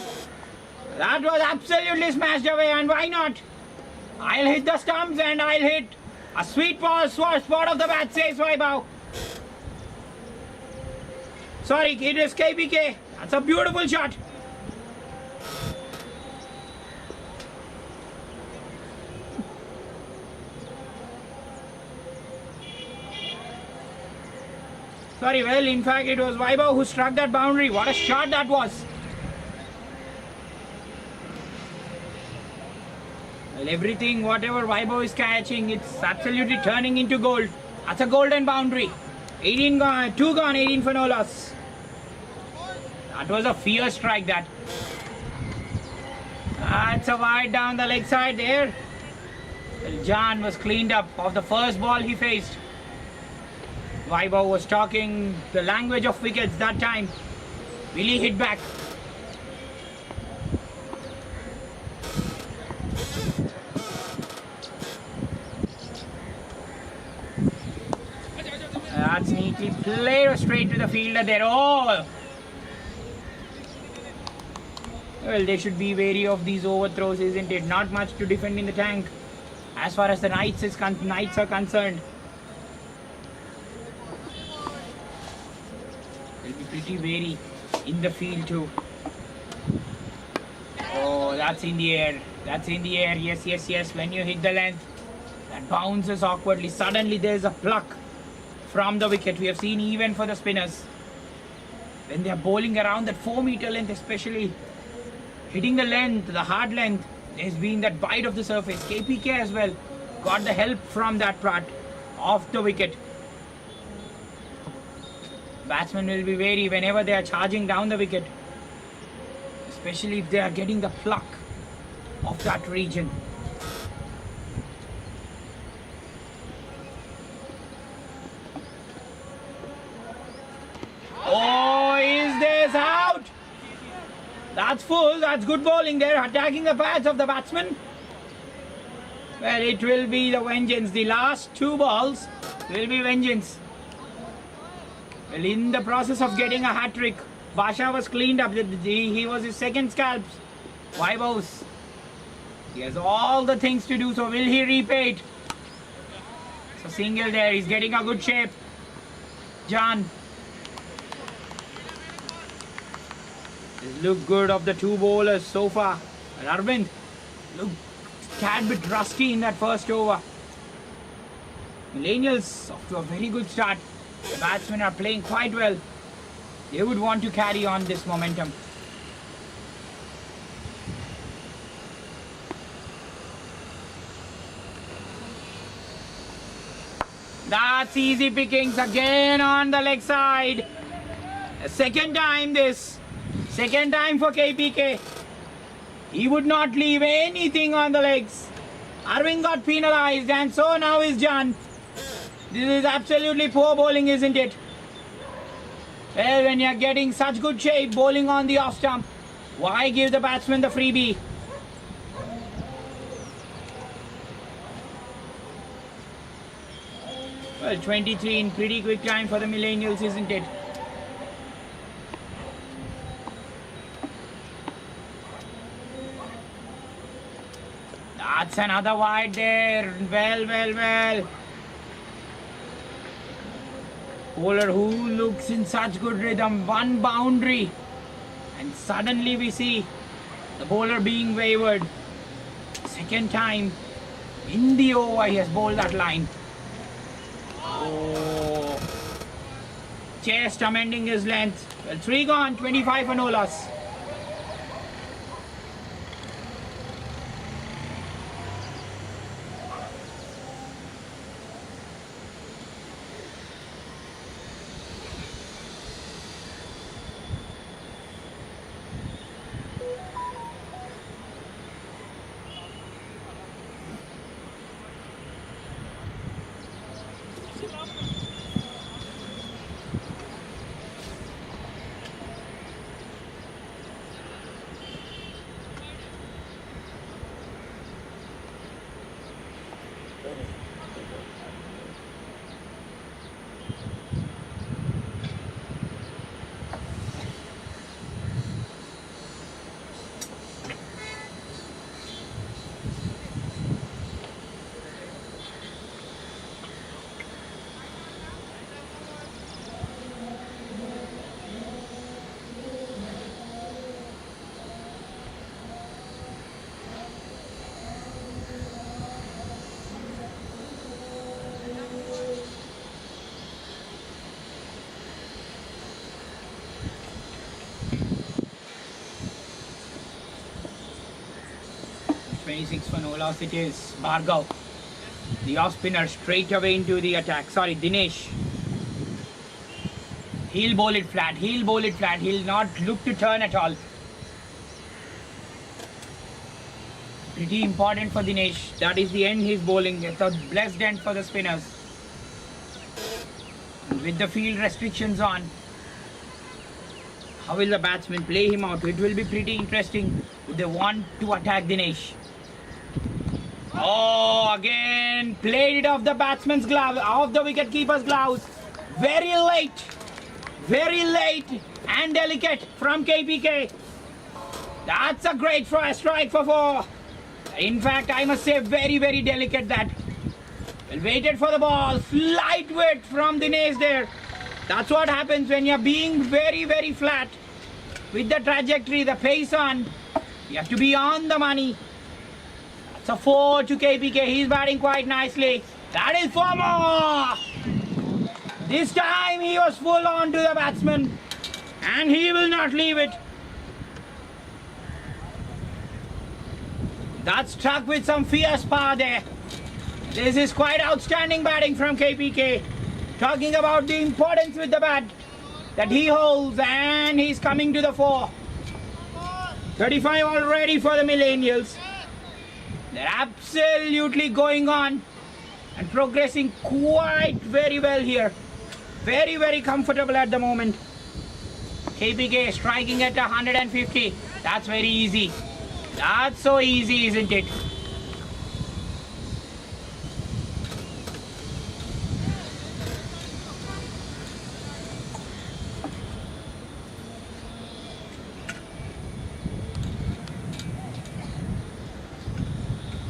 That was absolutely smashed away, and why not? I'll hit the stumps and I'll hit a sweet spot of the bat, says Vaibhav. Sorry, it is KPK. That's a beautiful shot. Sorry, well, in fact, it was Vaibhav who struck that boundary. What a shot that was. Well, everything, whatever Vaibhav is catching, it's absolutely turning into gold. That's a golden boundary. 18 gone, 2 gone, 18 for no loss. That was a fierce strike, that. That's a wide down the leg side there. Well, Jan was cleaned up of the first ball he faced. Vaibhav was talking the language of wickets that time. Will he hit back? That's neatly played straight to the fielder there. Oh! Well, they should be wary of these overthrows, isn't it? Not much to defend in the tank as far as the Knights are concerned. They'll be pretty wary in the field too. Oh, that's in the air. That's in the air. Yes, yes, yes. When you hit the length, that bounces awkwardly. Suddenly there's a pluck from the wicket. We have seen even for the spinners. When they are bowling around that 4-meter length, especially hitting the length, the hard length, there's been that bite of the surface. KPK as well got the help from that part off the wicket. Batsmen will be wary whenever they are charging down the wicket, especially if they are getting the pluck of that region. Oh, is this out? That's full. That's good bowling there, attacking the pads of the batsman. Well, it will be the vengeance. The last 2 balls will be vengeance. Well, in the process of getting a hat-trick, Basha was cleaned up. He was his second scalp. Vaibhav's. He has all the things to do, so will he repay it? So single there. He's getting a good shape. Jan. Look good of the 2 bowlers so far. And Arvind looked a tad bit rusty in that first over. Mellinials off to a very good start. The batsmen are playing quite well. They would want to carry on this momentum. That's easy pickings again on the leg side. A second time this. Second time for KPK. He would not leave anything on the legs. Arvind got penalized and so now is Jan. This is absolutely poor bowling, isn't it? Well, when you're getting such good shape bowling on the off stump, why give the batsman the freebie? Well, 23 in pretty quick time for the Mellinials, isn't it? That's another wide there. Well. Bowler who looks in such good rhythm. 1 boundary. And suddenly we see the bowler being wavered. Second time in the over he has bowled that line. Oh. Chest amending his length. Well, 3 gone, 25 for no loss. 26 for no loss it is. Bhargav, the off spinner, straight away into the attack. Sorry, Dinesh. He'll bowl it flat. He'll bowl it flat. He'll not look to turn at all. Pretty important for Dinesh. That is the end he's bowling. It's a blessed end for the spinners. With the field restrictions on, how will the batsmen play him out? It will be pretty interesting if they want to attack Dinesh. Oh, again played it off the batsman's glove, off the wicket keeper's gloves. Very late and delicate from KPK. That's a great strike for 4. In fact, I must say very, very delicate that. Well, waited for the ball, slight weight from Dinesh there. That's what happens when you're being very, very flat with the trajectory, the pace on. You have to be on the money. That's a 4 to KPK. He's batting quite nicely. That is 4 more. This time he was full on to the batsman and he will not leave it. That's struck with some fierce power there. This is quite outstanding batting from KPK. Talking about the importance with the bat that he holds, and he's coming to the 4. 35 already for the Mellinials. They're absolutely going on and progressing quite very well here. Very, very comfortable at the moment. KPK striking at 150. That's very easy. That's so easy, isn't it?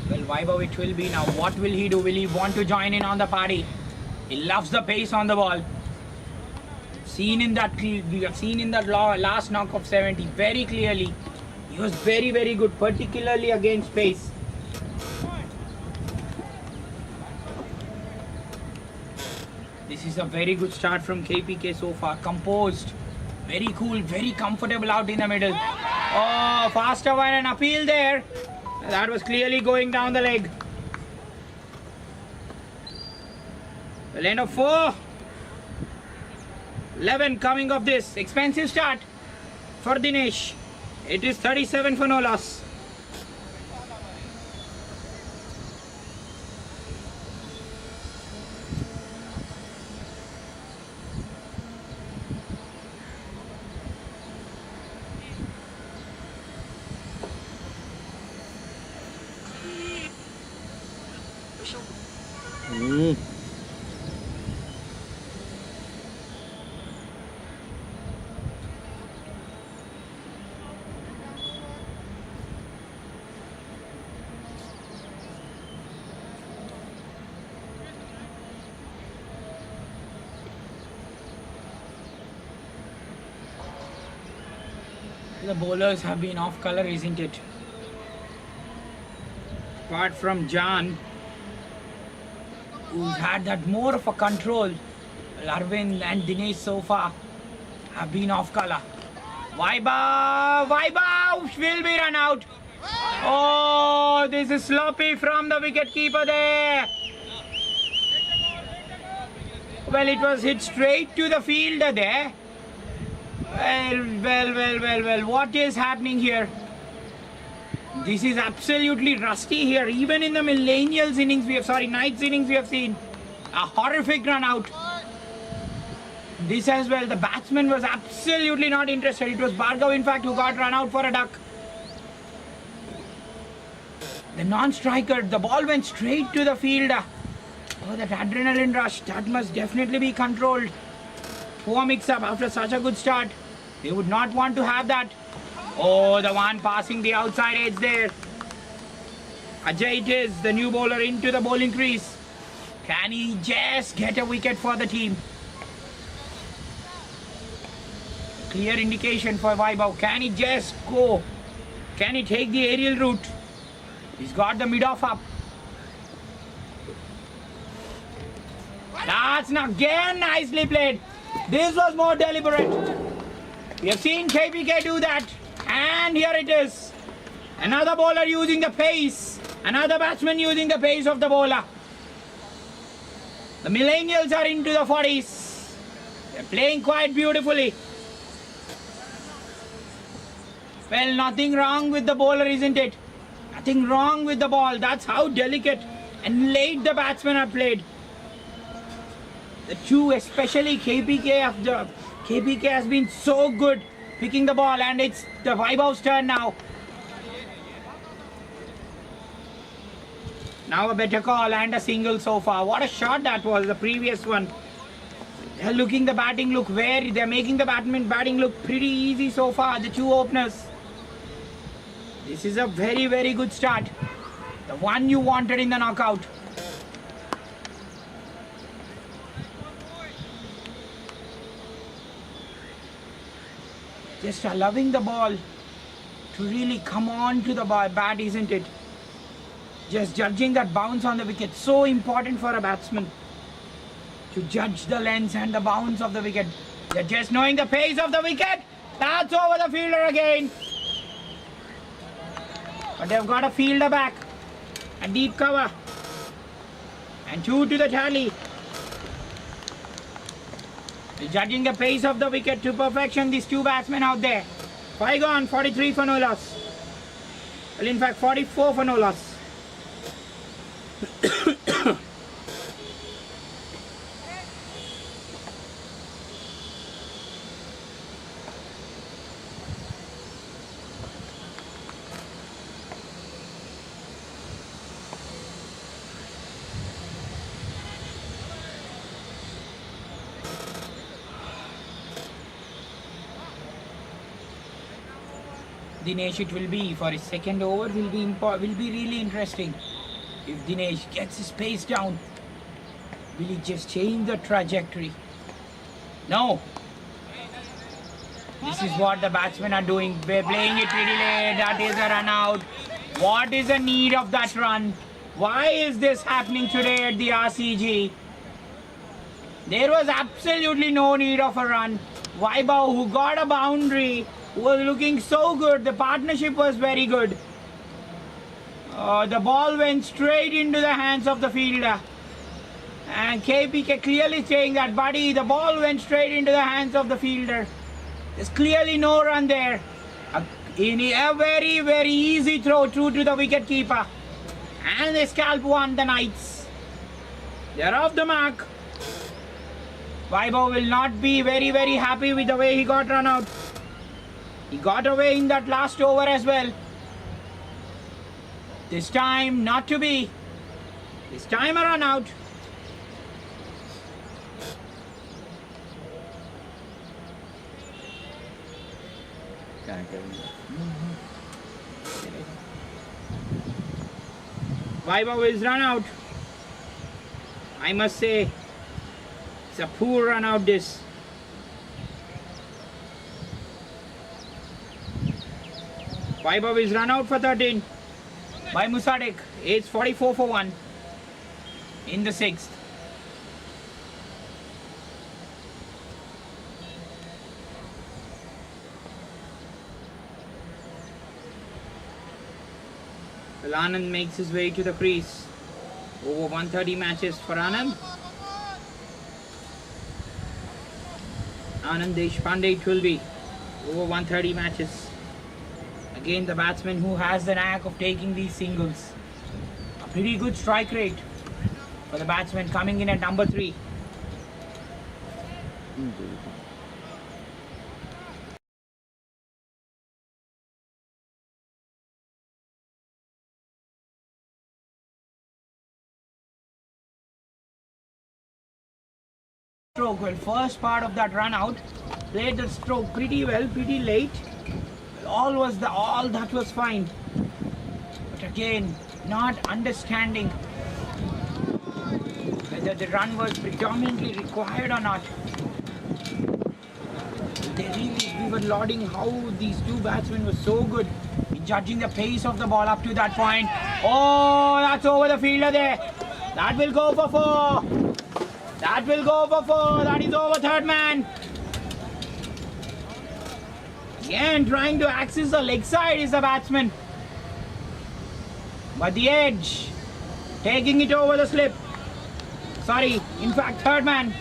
Well, Vaibhav it will be now. What will he do? Will he want to join in on the party? He loves the pace on the ball. We have seen in that last knock of 70 very clearly. He was very, very good, particularly against pace. This is a very good start from KPK so far. Composed, very cool, very comfortable out in the middle. Oh, fast over an appeal there. That was clearly going down the leg. Well, end of 4. 11 coming of this. Expensive start for Dinesh. It is 37 for no loss. The bowlers have been off color, isn't it? Apart from Jan, who's had that more of a control, Arvind and Dinesh so far have been off color. Vaibhav will be run out. Oh, this is sloppy from the wicket keeper there. Well, it was hit straight to the fielder there. Well, what is happening here? This is absolutely rusty here. Even in the Mellinials innings, Knights innings, we have seen a horrific run out. This as well, the batsman was absolutely not interested. It was Bhargav, in fact, who got run out for a duck. The non-striker, the ball went straight to the fielder. Oh, that adrenaline rush, that must definitely be controlled. Poor mix-up after such a good start. They would not want to have that. Oh, the one passing the outside edge there. Ajay it is, the new bowler into the bowling crease. Can he just get a wicket for the team? Clear indication for Vaibhav. Can he just go? Can he take the aerial route? He's got the mid-off up. That's again nicely played. This was more deliberate. We have seen KPK do that. And here it is. Another bowler using the pace. Another batsman using the pace of the bowler. The Mellinials are into the 40s. They're playing quite beautifully. Well, nothing wrong with the bowler, isn't it? Nothing wrong with the ball. That's how delicate and late the batsmen have played. The two, especially KPK has been so good picking the ball, and it's the Vaibhav's turn now. Now a better call and a single so far. What a shot that was, the previous one. They're making the batting look batting look pretty easy so far, the two openers. This is a very, very good start. The one you wanted in the knockout. Just allowing the ball to really come on to the bat, isn't it? Just judging that bounce on the wicket. So important for a batsman to judge the length and the bounce of the wicket. They're just knowing the pace of the wicket. That's over the fielder again. But they've got a fielder back. A deep cover. And 2 to the tally. Judging the pace of the wicket to perfection, these two batsmen out there. 5 gone, 43 for no loss. Well, in fact, 44 for no loss. Dinesh, it will be for his second over, will be really interesting. If Dinesh gets his pace down, will he just change the trajectory? No. This is what the batsmen are doing. They're playing it pretty late. That is a run out. What is the need of that run? Why is this happening today at the RCG? There was absolutely no need of a run. Vaibhav, who got a boundary, was looking so good. The partnership was very good. The ball went straight into the hands of the fielder. And KPK clearly saying that, buddy, the ball went straight into the hands of the fielder. There's clearly no run there. A very, very easy throw through to the wicket keeper. And they scalp one, the Knights. They're off the mark. Vaibhav will not be very, very happy with the way he got run out. He got away in that last over as well. This time not to be. This time a run out. Vaibhav is run out. I must say, it's a poor run out this. Vaibhav is run out for 13 by Musadek. It's 44 for 1 in the 6th. Well, Anand makes his way to the crease. Over 130 matches for Anand. Anand Deshpande it will be. Over 130 matches. Again, the batsman who has the knack of taking these singles. A pretty good strike rate for the batsman coming in at number 3. Stroke, well, first part of that run out, played the stroke pretty well, pretty late. All that was fine. But again, not understanding whether the run was predominantly required or not. We were lauding how these two batsmen were so good in judging the pace of the ball up to that point. Oh, that's over the fielder there. That will go for 4. That will go for 4. That is over third man. Again, trying to access the leg side is the batsman. But the edge, taking it over the slip. Sorry, in fact, third man.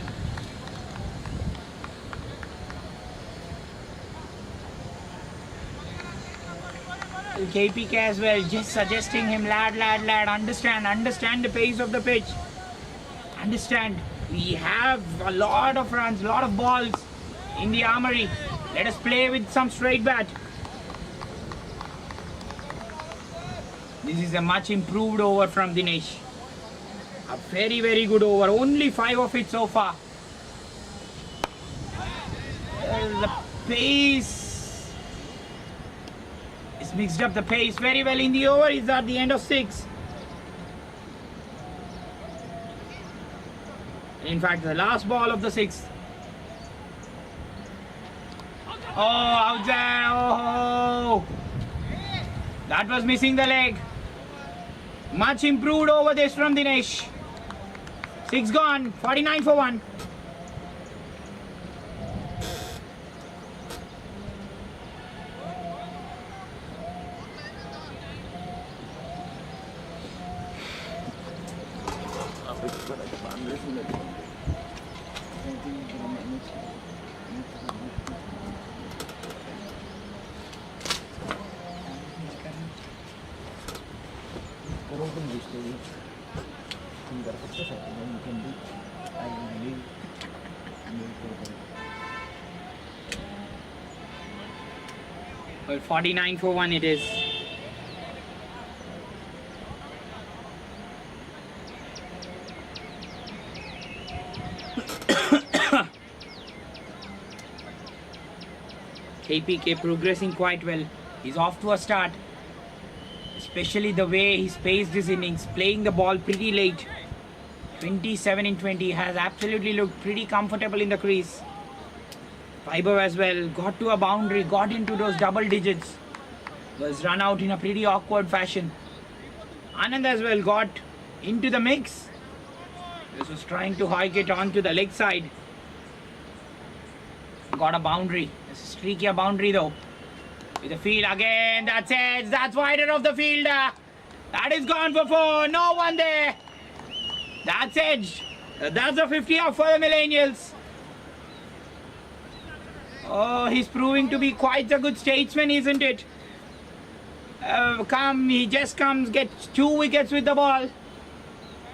KPK as well, just suggesting him, lad, understand the pace of the pitch. Understand, we have a lot of runs, a lot of balls in the armory. Let us play with some straight bat. This is a much improved over from Dinesh. A very, very good over. Only 5 of it so far. The pace is mixed up the pace very well in the over. It's at the end of 6. In fact, the last ball of the 6th. Oh, out there. Oh, that was missing the leg. Much improved over this from Dinesh. 6 gone, 49 for 1. Well, 49 for 1 it is. KPK progressing quite well. He's off to a start. Especially the way he spaced his innings, playing the ball pretty late. 27 in 20, has absolutely looked pretty comfortable in the crease. Fiber as well, got to a boundary, got into those double digits. Was run out in a pretty awkward fashion. Anand as well got into the mix. This was trying to hike it onto the leg side. Got a boundary. It's a streakier boundary though. With the field again, that's it. That's wider of the fielder. That is gone for 4. No one there. That's edge. That's a 50 off for the Mellinials. Oh, he's proving to be quite a good statesman, isn't it? He just comes, gets 2 wickets with the ball.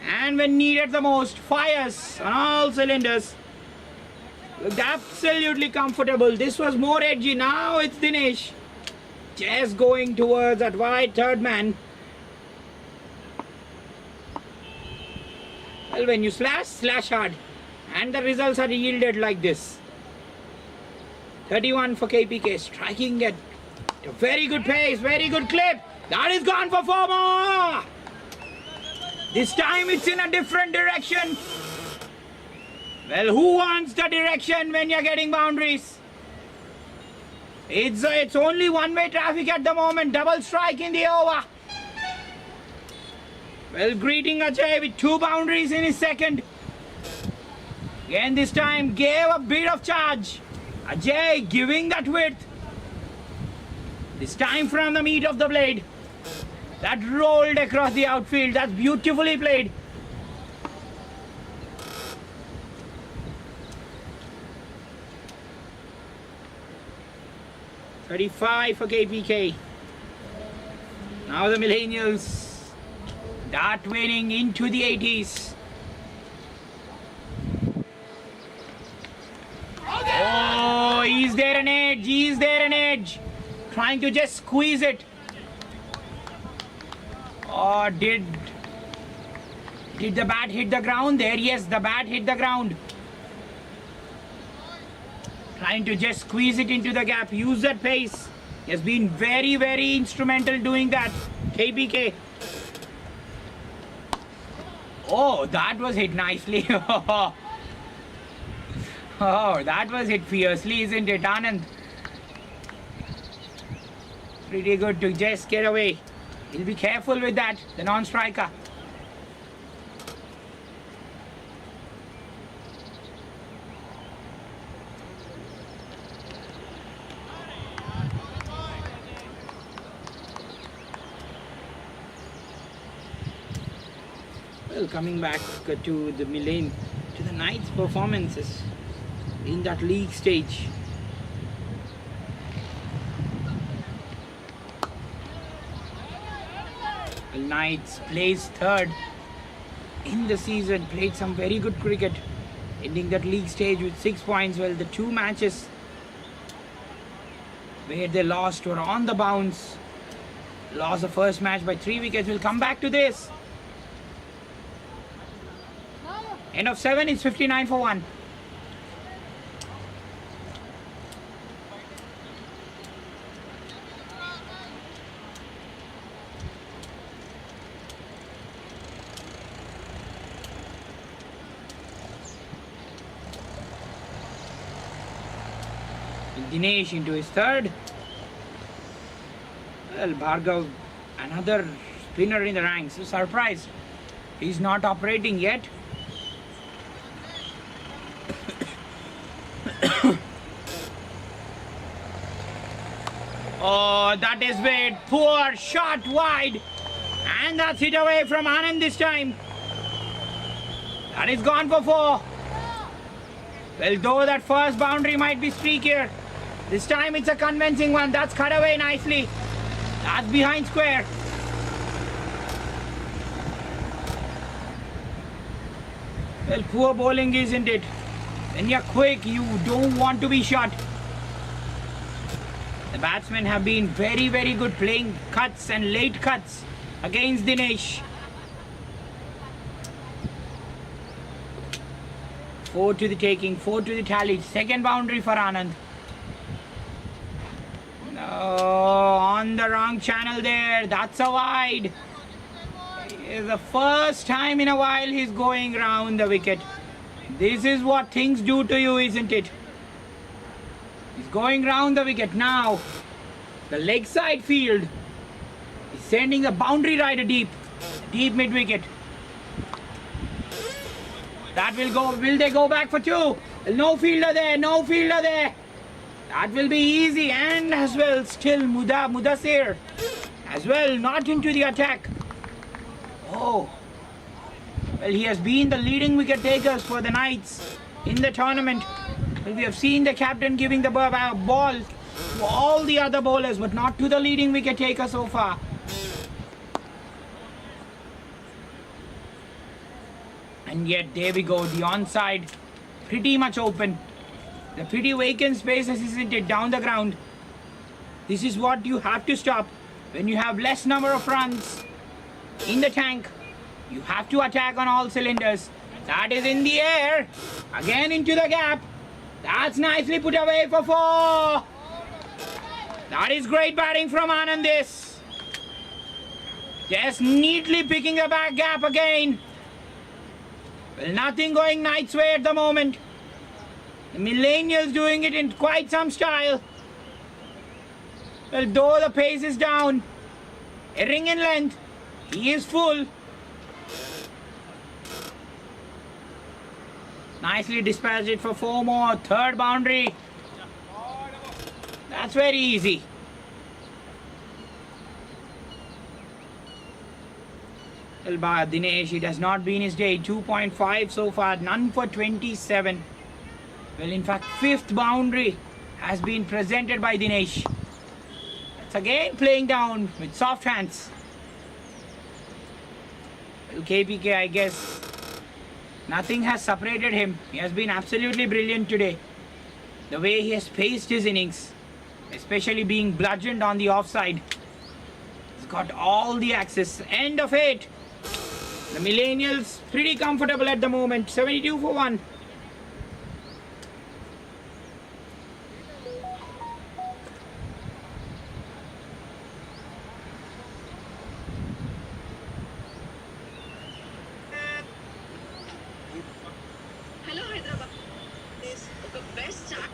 And when needed the most, fires on all cylinders. Looked absolutely comfortable. This was more edgy. Now it's Dinesh. Just going towards that wide third man. Well, when you slash hard. And the results are yielded like this. 31 for KPK. Striking at a very good pace. Very good clip. That is gone for 4 more. This time it's in a different direction. Well, who wants the direction when you're getting boundaries? It's only one-way traffic at the moment. Double strike in the over. Well, greeting Ajay with 2 boundaries in his second. Again, this time gave a bit of charge. Ajay giving that width. This time from the meat of the blade. That rolled across the outfield. That's beautifully played. $35 for KPK. Now the Mellinials start winning into the 80s. Oh, is there an edge? Is there an edge? Trying to just squeeze it. Oh, did the bat hit the ground there? Yes, the bat hit the ground. Trying to just squeeze it into the gap. Use that pace. He has been very, very instrumental doing that. KPK. Oh, that was hit nicely. Oh, that was hit fiercely, isn't it, Anand? Pretty good to just get away. He'll be careful with that, the non-striker. Well, coming back to the Knights' performances in that league stage. Well, Knights placed third in the season, played some very good cricket, ending that league stage with 6 points. Well, the 2 matches where they lost were on the bounce. Lost the first match by 3 wickets. We'll come back to this. End of 7 is 59 for 1. Dinesh into his third. Well, Bhargav, another spinner in the ranks. Surprise, he's not operating yet. Oh, that is bad. Poor shot wide. And that's hit away from Anand this time. That is gone for 4. Well, though that first boundary might be streakier, this time it's a convincing one. That's cut away nicely. That's behind square. Well, poor bowling, isn't it? When you're quick, you don't want to be shot. The batsmen have been very, very good playing cuts and late cuts against Dinesh. 4 to the taking, 4 to the tally. Second boundary for Anand. No, on the wrong channel there. That's a wide. It's the first time in a while he's going round the wicket. This is what things do to you, isn't it? He's going round the wicket now. The leg side field is sending a boundary rider deep mid wicket. That will go. Will they go back for 2? No fielder there. No fielder there. That will be easy. And as well, still Mudassir as well, not into the attack. Oh. Well, he has been the leading wicket takers for the Knights in the tournament. Well, we have seen the captain giving the ball to all the other bowlers, but not to the leading wicket taker so far. And yet, there we go, the onside pretty much open. The pretty vacant spaces, isn't it, down the ground. This is what you have to stop. When you have less number of runs in the tank, you have to attack on all cylinders. That is in the air. Again into the gap. That's nicely put away for 4. That is great batting from Anand this. Just neatly picking the back gap again. Well, nothing going Knights' way at the moment. The Mellinials doing it in quite some style. Well, though the pace is down, a ring in length, he is full. Nicely dispatched it for 4 more. Third boundary. That's very easy. Well, by Dinesh, it has not been his day. 2.5 so far, none for 27. Well, in fact, 5th boundary has been presented by Dinesh. It's again playing down with soft hands. Well, KPK, I guess, nothing has separated him. He has been absolutely brilliant today. The way he has paced his innings, especially being bludgeoned on the offside. He's got all the access. End of 8. The Mellinials pretty comfortable at the moment. 72 for 1. Hello, Hyderabad. This the best start.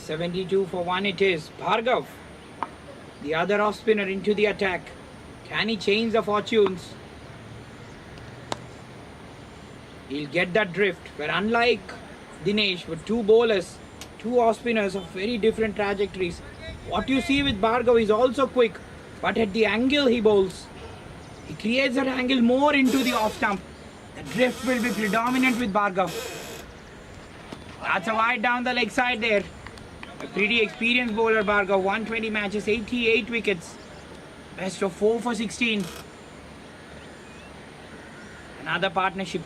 72 for 1 it is. Bhargav, the other off spinner, into the attack. Can he change the fortunes? He'll get that drift. But unlike Dinesh, with two bowlers, two off spinners of very different trajectories, what you see with Bhargav is also quick, but at the angle he bowls, he creates that angle more into the off stump. The drift will be predominant with Bhargav. That's a wide down the leg side there. A pretty experienced bowler, Bhargav. 120 matches, 88 wickets. Best of 4 for 16. Another partnership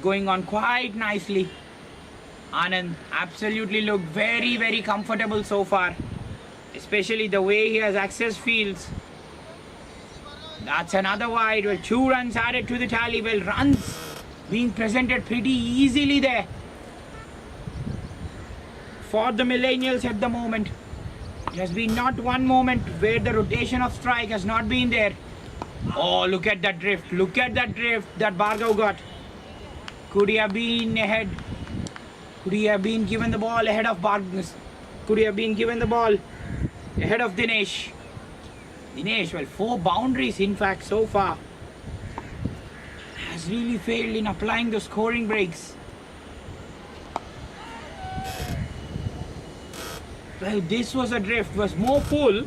going on quite nicely. Anand absolutely looked very, very comfortable so far. Especially the way he has accessed fields. That's another wide. Well, 2 runs added to the tally. Well, runs being presented pretty easily there for the Mellinials at the moment. There has been not one moment where the rotation of strike has not been there. Oh, look at that drift. Look at that drift that Bhargav got. Could he have been ahead? Could he have been given the ball ahead of Bhargav? Could he have been given the ball ahead of Dinesh? Dinesh, well, 4 boundaries in fact so far. Has really failed in applying the scoring breaks. Well, this was a drift, was more full.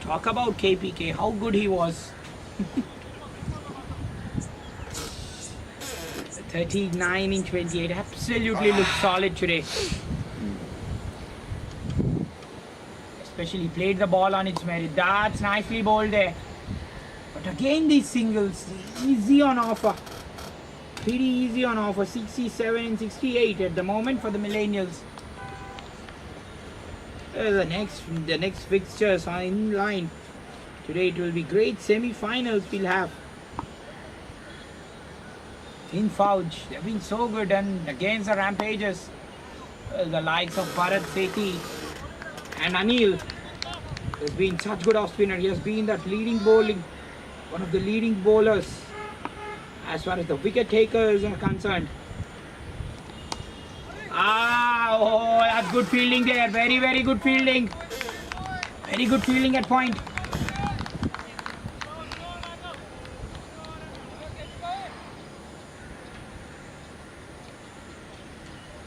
Talk about KPK, how good he was. 39 in 28, absolutely looks solid today. Especially played the ball on its merit. That's nicely bowled there. But again, these singles, easy on offer. Pretty easy on offer. 67 and 68 at the moment for the Mellinials. The next fixtures are in line. Today it will be great semi-finals we'll have. In Fauj, they've been so good, and against the Rampages, the likes of Bharat Sethi and Anil has been such good off spinner. He has been that leading bowling, one of the leading bowlers as far as the wicket takers are concerned. Oh, that's good fielding there. Very, very good fielding. Very good fielding at point.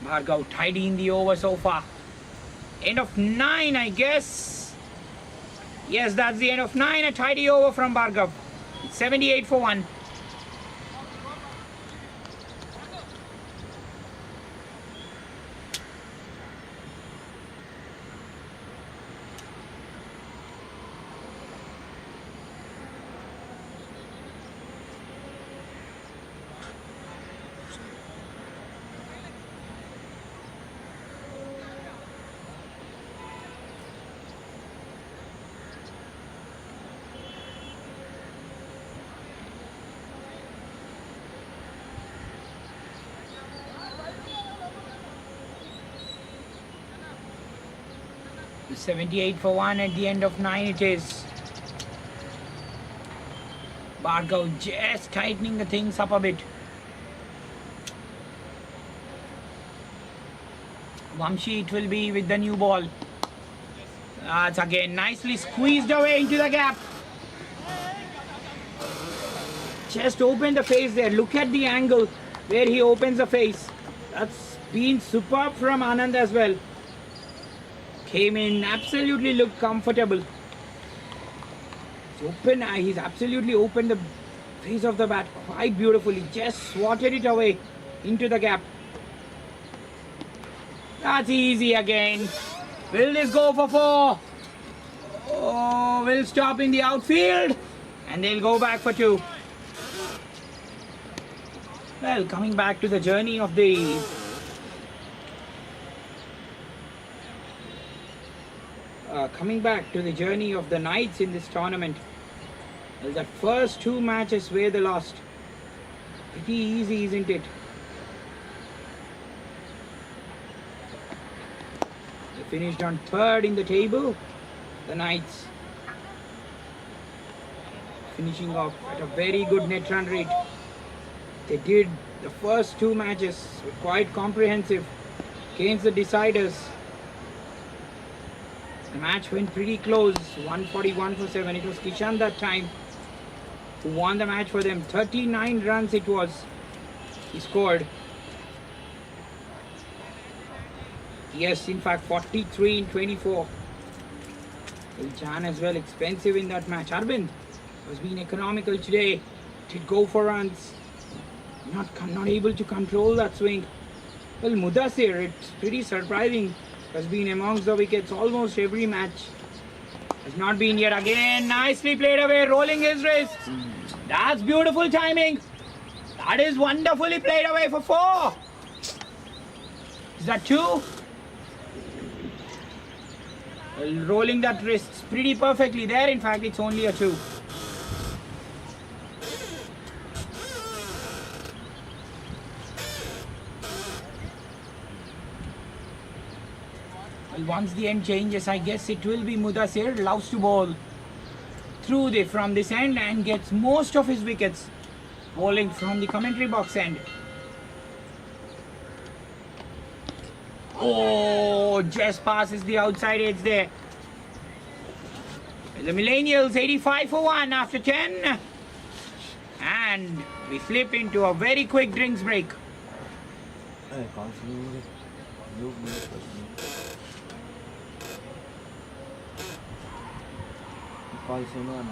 Bhargav tidy in the over so far. End of 9, I guess. Yes, that's the end of 9. A tidy over from Bhargav. 78 for 1. The 78 for 1 at the end of 9 it is. Bhargav just tightening the things up a bit. Vamshi it will be with the new ball. That's again nicely squeezed away into the gap. Just open the face there. Look at the angle where he opens the face. That's been superb from Anand as well. Came in, absolutely looked comfortable. He's absolutely opened the face of the bat quite beautifully. Just swatted it away into the gap. That's easy again. Will this go for 4? Oh, will stop in the outfield. And they'll go back for 2. Well, coming back to the journey of the Knights in this tournament. Well, the first 2 matches where they lost. Pretty easy, isn't it? They finished on 3rd in the table. The Knights finishing off at a very good net run rate. They did the first 2 matches were quite comprehensive. against the deciders. The match went pretty close, 141 for 7. It was Kishan that time who won the match for them. 39 runs it was. He scored. Yes, in fact, 43 in 24. Jan as well, expensive in that match. Arvind was being economical today. Did go for runs. Not able to control that swing. Well, Mudassir, it's pretty surprising, has been amongst the wickets almost every match. Has not been yet again. Nicely played away, rolling his wrist. That's beautiful timing. That is wonderfully played away for 4. Is that 2? Well, rolling that wrist pretty perfectly there. In fact, it's only a 2. Well, once the end changes, I guess it will be Mudassir. Loves to bowl through from this end and gets most of his wickets bowling from the commentary box end. Oh, just passes the outside edge there. The Mellinials 85 for 1 after 10. And we flip into a very quick drinks break. Call suno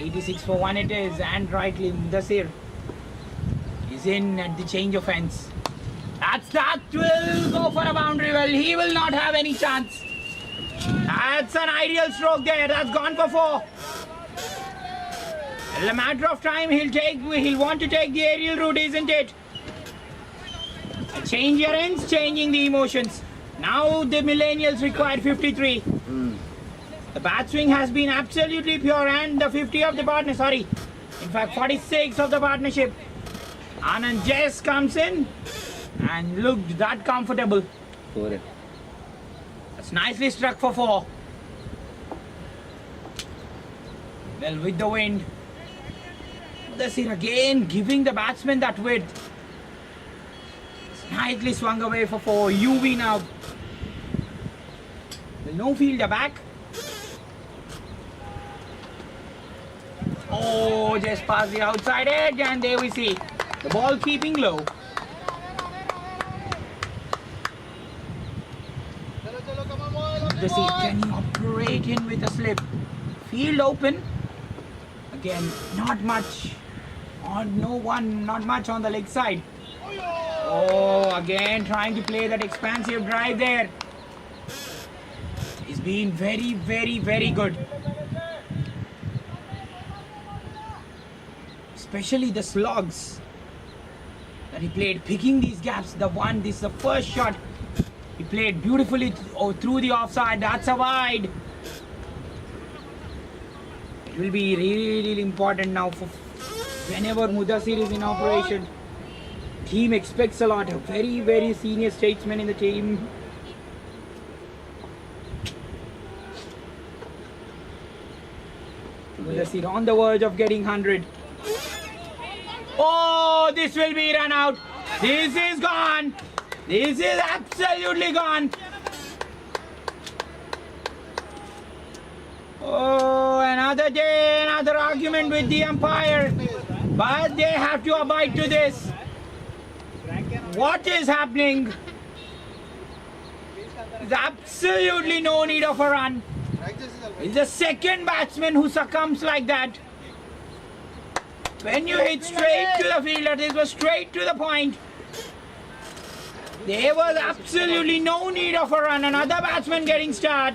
86 for 1 it is, and rightly Mudassir is in at the change of ends. That will go for a boundary. Well, he will not have any chance. That's an ideal stroke there. That's gone for 4. It's a matter of time. He'll want to take the aerial route, isn't it? A change your ends, changing the emotions. Now the Mellinials require 53. The bat swing has been absolutely pure, and the 50 of the partner, sorry, in fact 46 of the partnership. Anand just comes in and looked that comfortable. 4. That's nicely struck for 4. Well, with the wind. Mudassir again giving the batsman that width. Nicely swung away for 4. UV now. Well, no fielder back. Oh, just past the outside edge, and there we see the ball keeping low. Mudassir, can he operate in with a slip? Field open. Again, not much. Not much on the leg side. Oh, again trying to play that expansive drive there. He's been very, very, very good. Especially the slogs that he played, picking these gaps. This is the first shot. He played beautifully through the offside. That's a wide. It will be really, really important now for whenever Mudassir is in operation. Team expects a lot. A very, very senior statesman in the team. Mudassir on the verge of getting 100. Oh, this will be run out. This is gone. This is absolutely gone. Oh, another day, another argument with the umpire. But they have to abide to this. What is happening? There's absolutely no need of a run. It's the second batsman who succumbs like that. When you hit straight to the fielder, this was straight to the point. There was absolutely no need of a run. Another batsman getting start.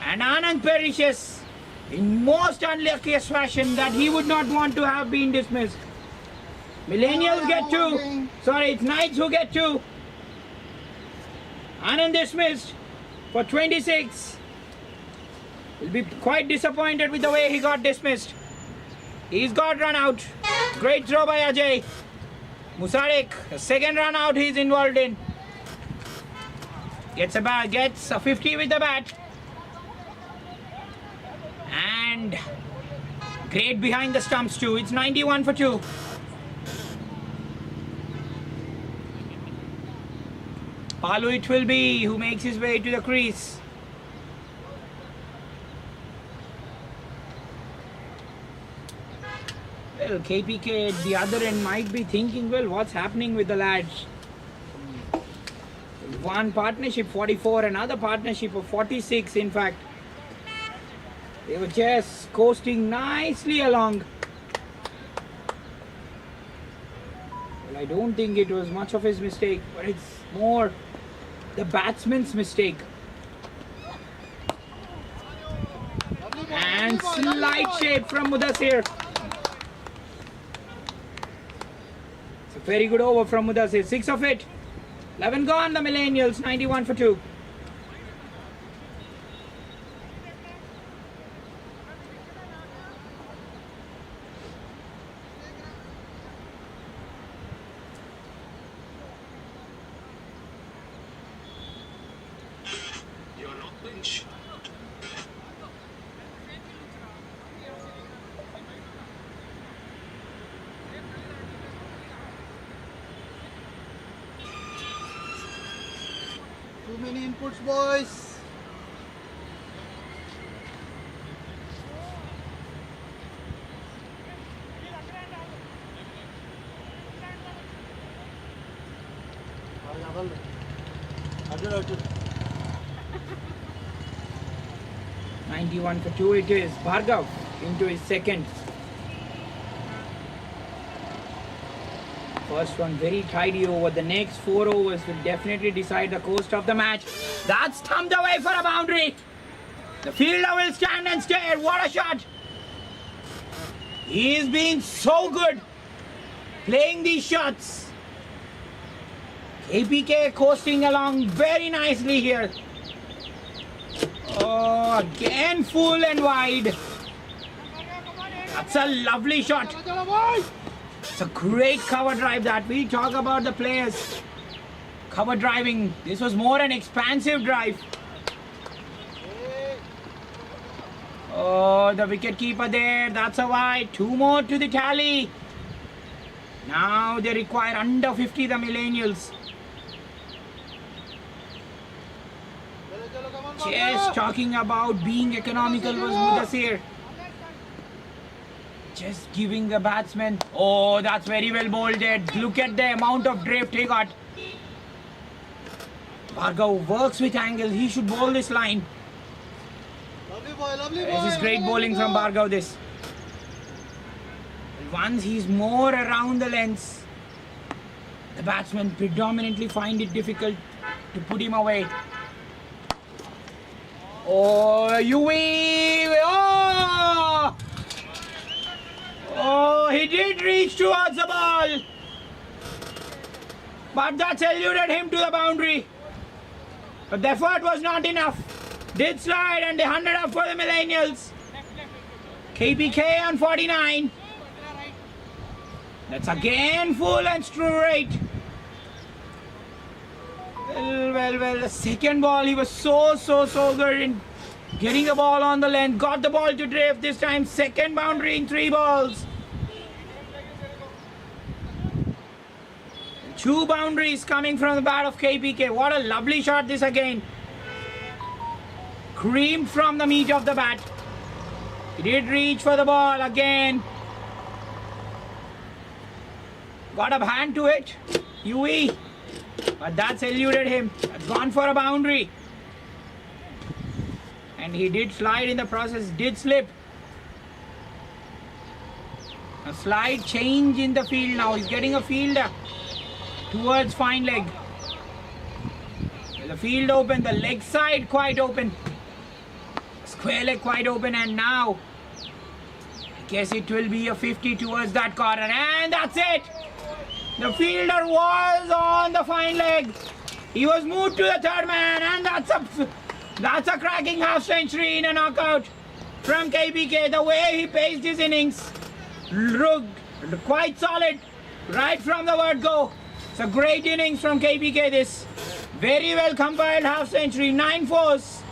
And Anand perishes in most unluckiest fashion that he would not want to have been dismissed. Mellinials get 2. Sorry, it's Knights who get 2. Anand dismissed for 26. Will be quite disappointed with the way he got dismissed. He's got run out. Great throw by Ajay. Musarik, the second run out he's involved in. Gets a 50 with the bat. And great behind the stumps too. It's 91 for 2. Palu it will be who makes his way to the crease. Well, KPK at the other end might be thinking, well, what's happening with the lads? One partnership 44, another partnership of 46 in fact. They were just coasting nicely along. Well, I don't think it was much of his mistake, but it's more the batsman's mistake. And slight shade from Mudassir. It's a very good over from Mudassir. 6 of it. 11 gone, the Mellinials. 91 for 2. Too many inputs, boys. 91 for 2 it is. Bhargav into his second. First one very tidy over. The next 4 overs will definitely decide the course of the match. That's thumped away for a boundary. The fielder will stand and stare. What a shot. He is being so good playing these shots. KPK coasting along very nicely here. Oh, again full and wide. That's a lovely shot. It's a great cover drive that we talk about the players. Cover driving. This was more an expansive drive. Oh, the wicket keeper there. That's a wide. 2 more to the tally. Now they require under 50, the Mellinials. Just talking about being economical was Mudassir. Just giving the batsman. Oh, that's very well bowled. Look at the amount of drift he got. Bhargav works with angle. He should bowl this line. Lovely boy, lovely boy. This is great bowling from Bhargav, this. Once he's more around the lens, the batsmen predominantly find it difficult to put him away. Oh, Yui! Oh! Oh, he did reach towards the ball. But that eluded him to the boundary. But the effort was not enough. Did slide and they 100 up for the Mellinials. KPK on 49. That's again full and straight. Well, the second ball, he was so good in getting the ball on the length. Got the ball to drift this time. Second boundary in 3 balls. 2 boundaries coming from the bat of KPK. What a lovely shot this again. Creamed from the meat of the bat. He did reach for the ball again. Got a hand to it. Yui. But that's eluded him. That's gone for a boundary. And he did slide in the process. Did slip. A slight change in the field now. He's getting a fielder towards fine leg. The field open. The leg side quite open. Square leg quite open. And now I guess it will be a 50 towards that corner. And that's it. The fielder was on the fine leg. He was moved to the third man, and that's a cracking half century in a knockout from KPK. The way he paced his innings, quite solid right from the word go. It's a great innings from KPK. This very well compiled half century, 9 fours.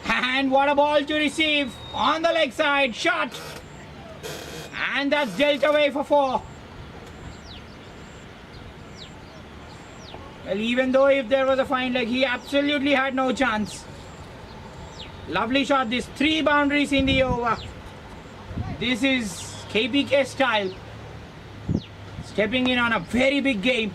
And what a ball to receive on the leg side, shot, and that's dealt away for 4. Well, even though if there was a fine leg, he absolutely had no chance. Lovely shot. This 3 boundaries in the over. This is KPK style. Stepping in on a very big game.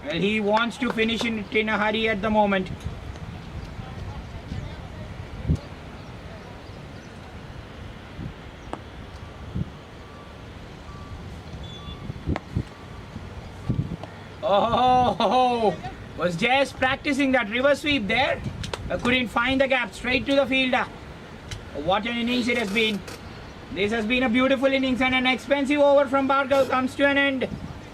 Well, he wants to finish it in a hurry at the moment. Oh, was just practicing that reverse sweep there. Couldn't find the gap, straight to the fielder. What an innings it has been. This has been a beautiful innings and an expensive over from Bhargav comes to an end.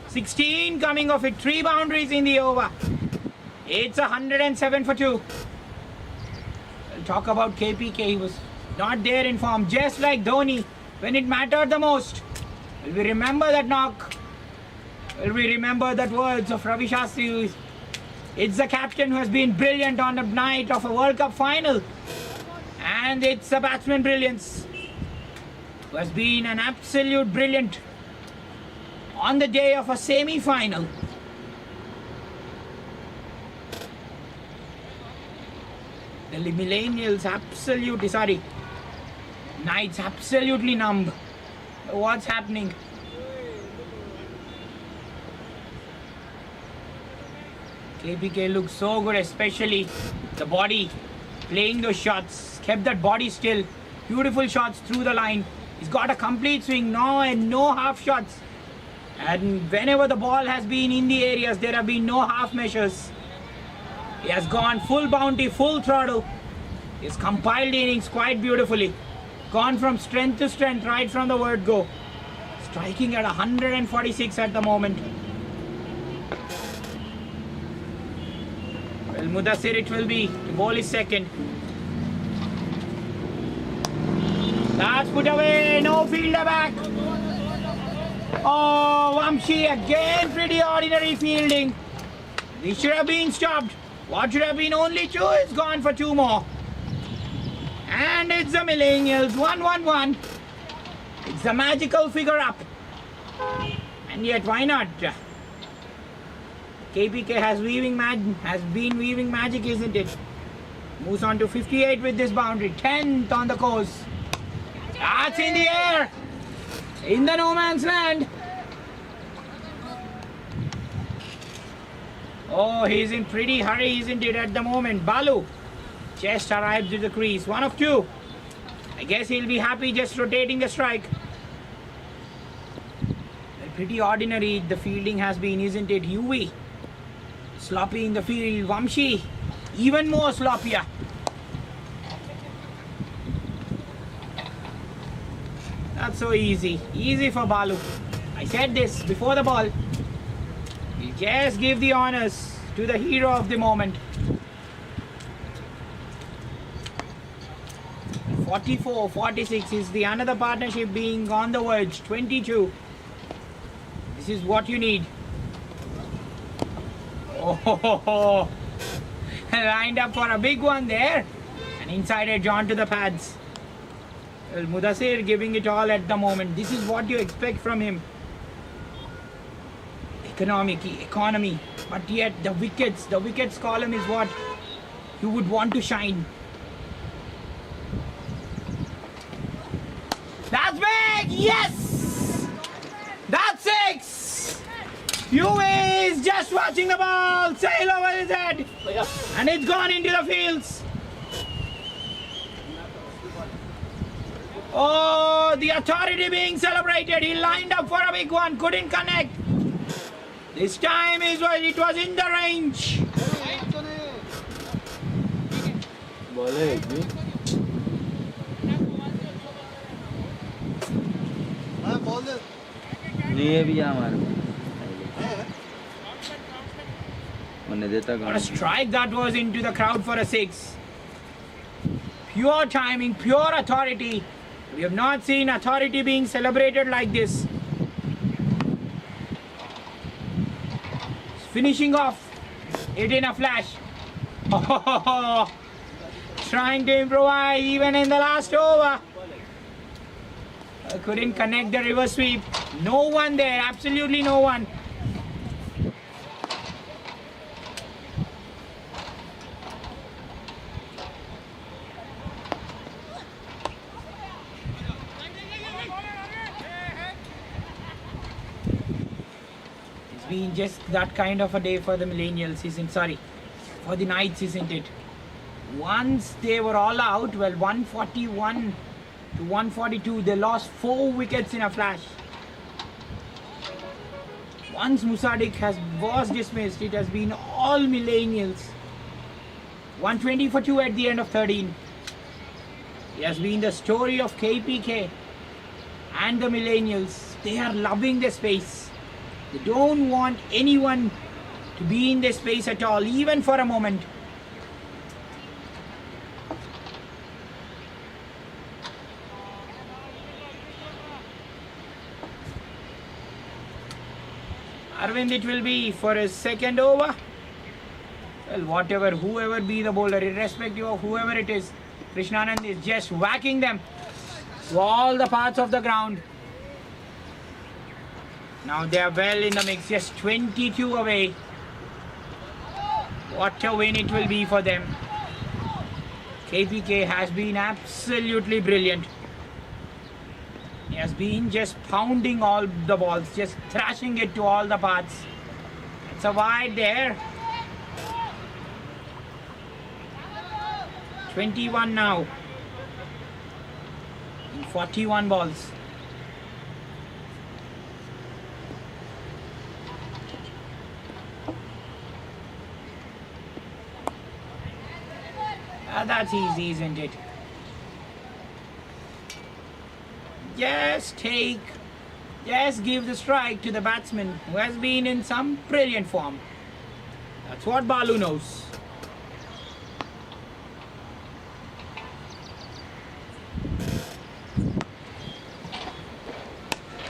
16 coming off it, 3 boundaries in the over. It's 107 for 2. We'll talk about KPK. He was not there in form, just like Dhoni when it mattered the most. Will we remember that knock? Will we remember that words of Ravi Shastri? It's the captain who has been brilliant on the night of a World Cup final. And it's the batsman brilliance who has been an absolute brilliant on the day of a semi-final. The Mellinials Knights absolutely numb. What's happening? KPK looks so good, especially the body, playing those shots, kept that body still. Beautiful shots through the line. He's got a complete swing now and no half shots. And whenever the ball has been in the areas, there have been no half measures. He has gone full bounty, full throttle. He's compiled innings quite beautifully. Gone from strength to strength right from the word go. Striking at 146 at the moment. Well, Mudassir it will be. The ball is second. That's put away. No fielder back. Oh, Vamshi again. Pretty ordinary fielding. This should have been stopped. What should have been only two is gone for two more. And it's the Mellinials. 1-1-1. It's the magical figure up. And yet, why not? KPK has been weaving magic, isn't it? Moves on to 58 with this boundary. 10th on the course. That's in the air. In the no man's land. Oh, he's in pretty hurry, isn't it, at the moment? Balu just arrives to the crease. 1 of 2. I guess he'll be happy just rotating the strike. Pretty ordinary the fielding has been, isn't it? Yuvi. Sloppy in the field. Vamshi. Even more sloppier. Not so easy. Easy for Balu. I said this before the ball. We'll just give the honors to the hero of the moment. 44-46 is the another partnership being on the verge. 22. This is what you need. Oh, lined up for a big one there. An inside edge onto the pads. Well, Mudassir giving it all at the moment. This is what you expect from him. Economy. But yet the wickets column is what you would want to shine. That's big! Yes! That's 6! Yuvi is just watching the ball sail over his head. And it's gone into the fields. Oh, the authority being celebrated. He lined up for a big one, couldn't connect. This time it was in the range. What a strike that was into the crowd for a 6. Pure timing, pure authority. We have not seen authority being celebrated like this. Finishing off it in a flash. Oh, trying to improvise even in the last over. Couldn't connect the reverse sweep. No one there, absolutely no one. It's been just that kind of a day for the Mellinials, for the Knights, isn't it? Once they were all out, well, 141 to 142, they lost 4 wickets in a flash. Once Musadik was dismissed, it has been all Mellinials. 120 for 2 at the end of 13. It has been the story of KPK and the Mellinials. They are loving the space. They don't want anyone to be in their space at all, even for a moment. Arvind it will be for his second over. Well, whoever be the bowler, irrespective of whoever it is, Krishnanand is just whacking them to all the parts of the ground. Now they are well in the mix, just 22 away. What a win it will be for them. KPK has been absolutely brilliant. He has been just pounding all the balls, just thrashing it to all the parts. It's a wide there. 21 now. In 41 balls. That's easy, isn't it? Just give the strike to the batsman who has been in some brilliant form. That's what Balu knows.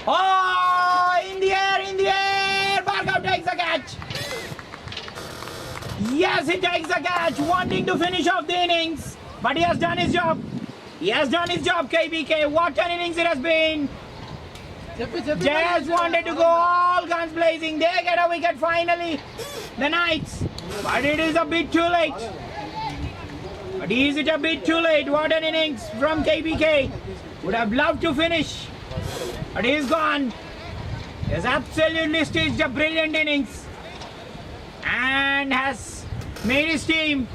Oh, in the air, Bhargav takes the catch. Yes, he takes the catch, wanting to finish off the innings, but he has done his job. He has done his job, KBK. What an innings it has been. Just wanted to go all guns blazing. They get a wicket finally, the Knights. But it is a bit too late. But is it a bit too late? What an innings from KBK. Would have loved to finish. But he's gone. He has absolutely stitched a brilliant innings. And has made his team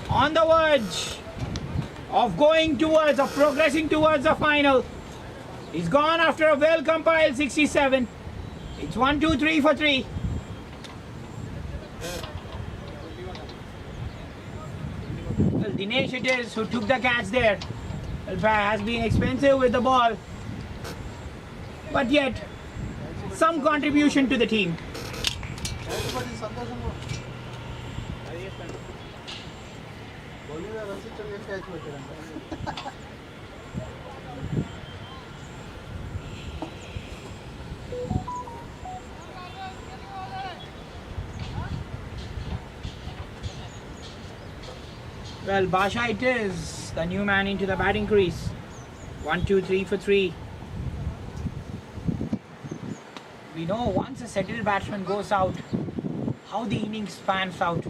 on the verge of progressing towards the final. He's gone after a well-compiled 67. It's 1, 2, 3 for 3. Well, Dinesh it is who took the catch there. Well, has been expensive with the ball. But yet, some contribution to the team. Well, Basha it is, the new man into the batting crease. 1, 2, 3 for 3. We know once a settled batsman goes out, how the innings pans out,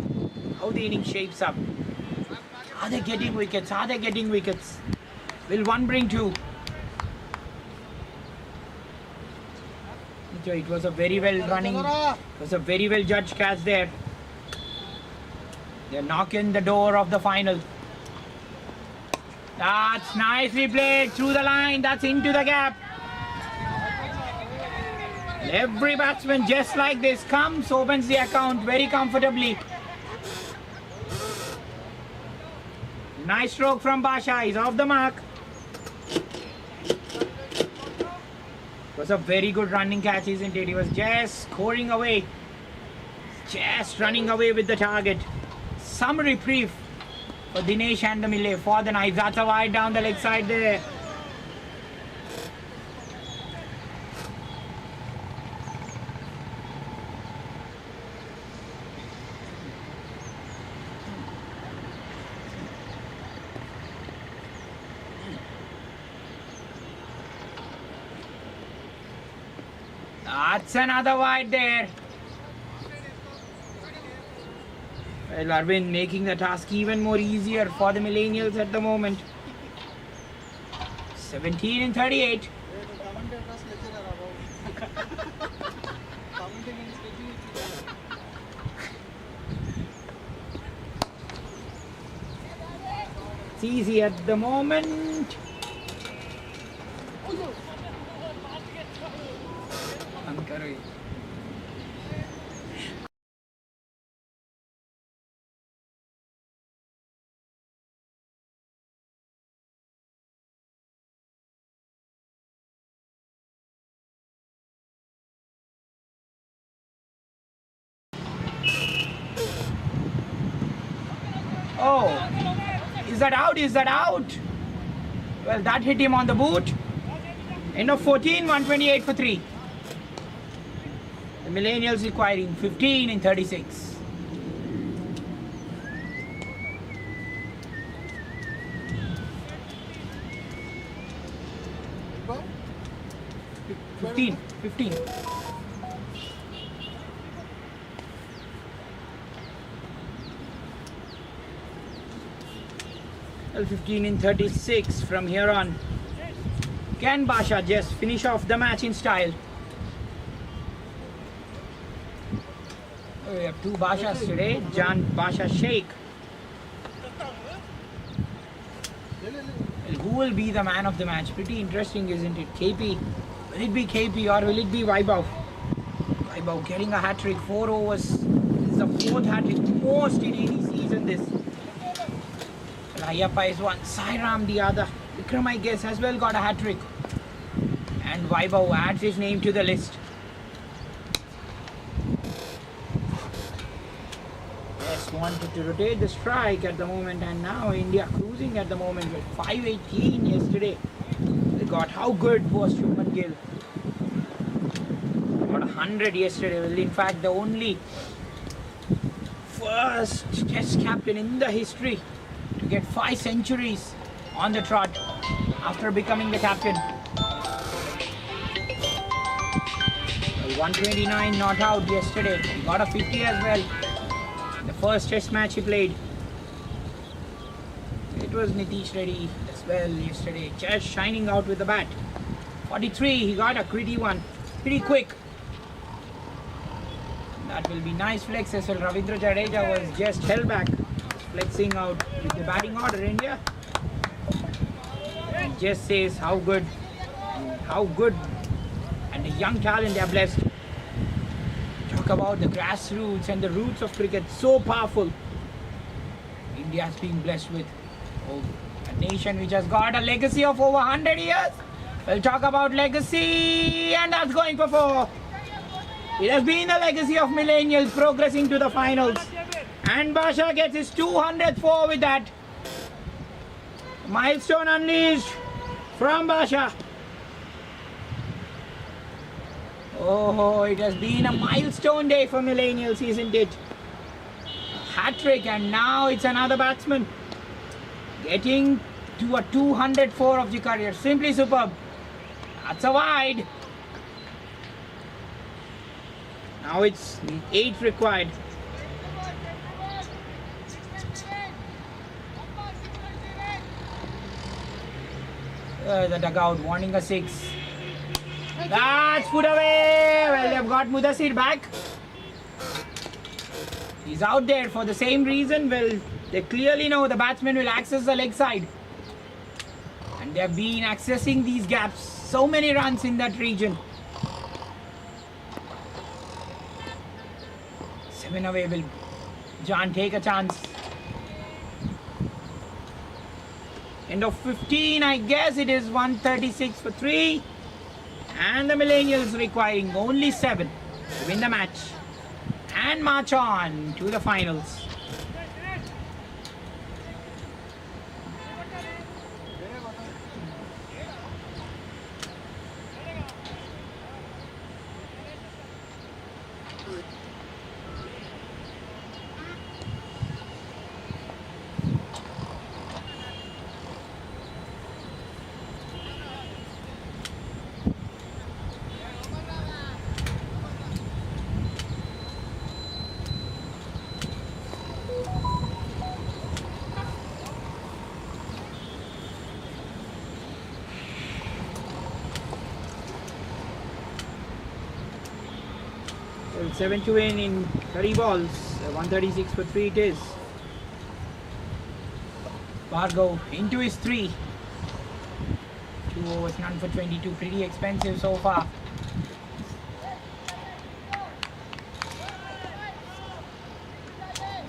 how the innings shapes up. Are they getting wickets? Are they getting wickets? Will one bring two? So it was a very well running, it was a very well judged catch there. They're knocking the door of the final. That's nicely played through the line. That's into the gap. Every batsman just like this comes, opens the account very comfortably. Nice stroke from Basha. He's off the mark. It was a very good running catch, isn't it? He was just scoring away. Just running away with the target. Some reprieve for Dinesh and the Mille for the Knights. That's a wide down the leg side there. That's another wide there. Well, Arvind making the task even more easier for the Mellinials at the moment. 17 and 38. It's easy at the moment. Oh, is that out? Is that out? Well, that hit him on the boot. End of 14, 128 for 3. The Mellinials requiring 15 in 36. Fifteen. Well, 15 in 36 from here on. Can Basha just finish off the match in style? We have two Bashas today. Jan Basha Sheikh. Well, who will be the man of the match? Pretty interesting, isn't it? KP. Will it be KP or will it be Vaibhav? Vaibhav getting a hat-trick. 4 overs. This is the 4th hat-trick. Most in any season this. Rayappa is one. Sairam the other. Vikram, I guess, has well got a hat-trick. And Vaibhav adds his name to the list. Yes, wanted to rotate the strike at the moment, and now India cruising at the moment with 518 yesterday. They got how good was Shubman Gill? Got 100 yesterday. Well, in fact, the only first Test captain in the history to get 5 centuries on the trot after becoming the captain. 129 not out yesterday. He got a 50 as well. The first Test match he played. It was Nitish Reddy as well yesterday. Just shining out with the bat. 43, he got a gritty one. Pretty quick. That will be nice flex as well. Ravindra Jadeja was just held back. Flexing out with the batting order, India. It just says how good and the young talent they are blessed. Talk about the grassroots and the roots of cricket, so powerful. India has been blessed with a nation which has got a legacy of over 100 years. We'll talk about legacy, and that's going for 4. It has been the legacy of Mellinials progressing to the finals. And Basha gets his 204 with that. Milestone unleashed from Basha. Oh, it has been a milestone day for Mellinials, isn't it? Hat-trick, and now it's another batsman getting to a 204 of the career. Simply superb. That's a wide. Now it's 8 required. The dugout wanting a 6. That's put away. Well, they've got Mudassir back. He's out there for the same reason. Well, they clearly know the batsman will access the leg side. And they've been accessing these gaps. So many runs in that region. 7 away. Will Jan take a chance? End of 15, I guess it is 136 for 3. And the Mellinials requiring only 7 to win the match and march on to the finals. Well, 7 to win in 30 balls. 136 for 3 it is. Bhargav into his 3. 2 overs, none for 22. Pretty expensive so far.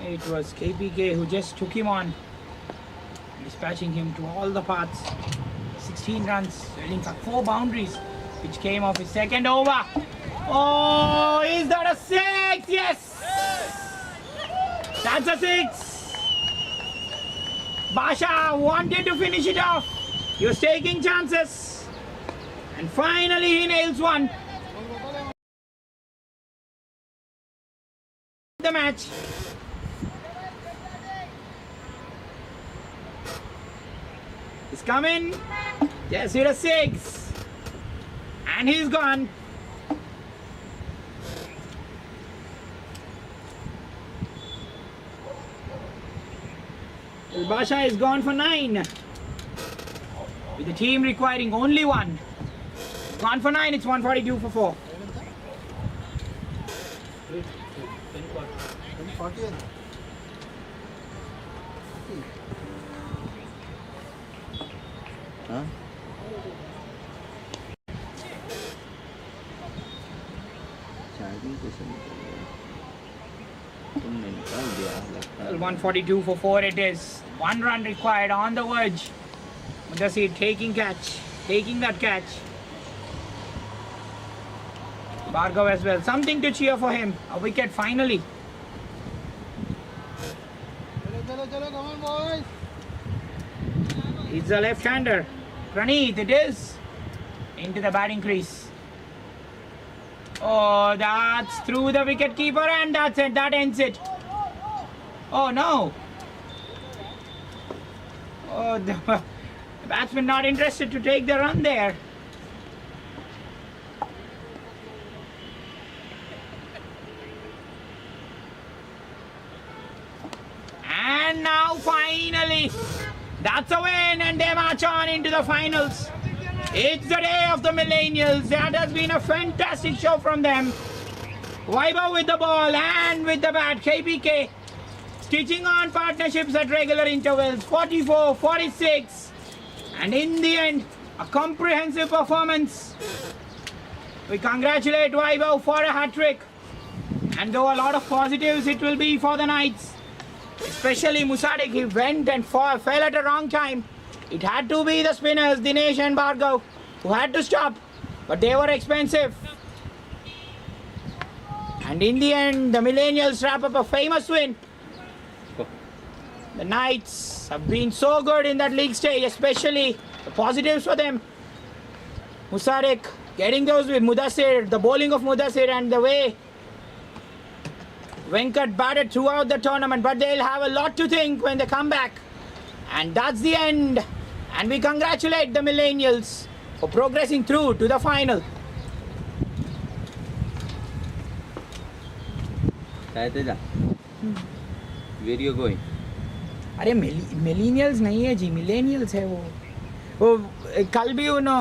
It was KPK who just took him on, dispatching him to all the paths. 16 runs, in fact 4 boundaries, which came off his second over. Oh, is that a 6? Yes! That's a 6! Basha wanted to finish it off. He was taking chances. And finally he nails one. The match. He's coming. Yes, hit a 6. And he's gone. Basha is gone for 9. With the team requiring only 1. Gone for 9, it's 142 for 4. 40 हाँ charging कैसे निकल गया तुमने निकाल दिया लगता है 142 for 4 it is. 1 run required on the verge. Mudassir taking that catch. Bhargav as well. Something to cheer for him. A wicket finally. चलो come on boys. It's a left-hander. Praneeth, it is. Into the batting crease. Oh, that's through the wicket keeper, and that's it. That ends it. Oh no. Oh, the batsman not interested to take the run there. And now finally, that's a win, and they march on into the finals. It's the day of the Mellinials. That has been a fantastic show from them. Vaibhav with the ball and with the bat. KPK stitching on partnerships at regular intervals. 44, 46. And in the end, a comprehensive performance. We congratulate Vaibhav for a hat-trick. And though a lot of positives it will be for the Knights. Especially Musadik, he went and fell at a wrong time. It had to be the spinners, Dinesh and Bhargav, who had to stop, but they were expensive. And in the end, the Mellinials wrap up a famous win. The Knights have been so good in that league stage, especially the positives for them. Musadik getting those with Mudassir, the bowling of Mudassir, and the way Venkat batted throughout the tournament, but they'll have a lot to think when they come back. And that's the end. And we congratulate the Mellinials for progressing through to the final. काय Teja where you going अरे Mellinials नहीं है जी, Millenials है वो कल भी उन्होंने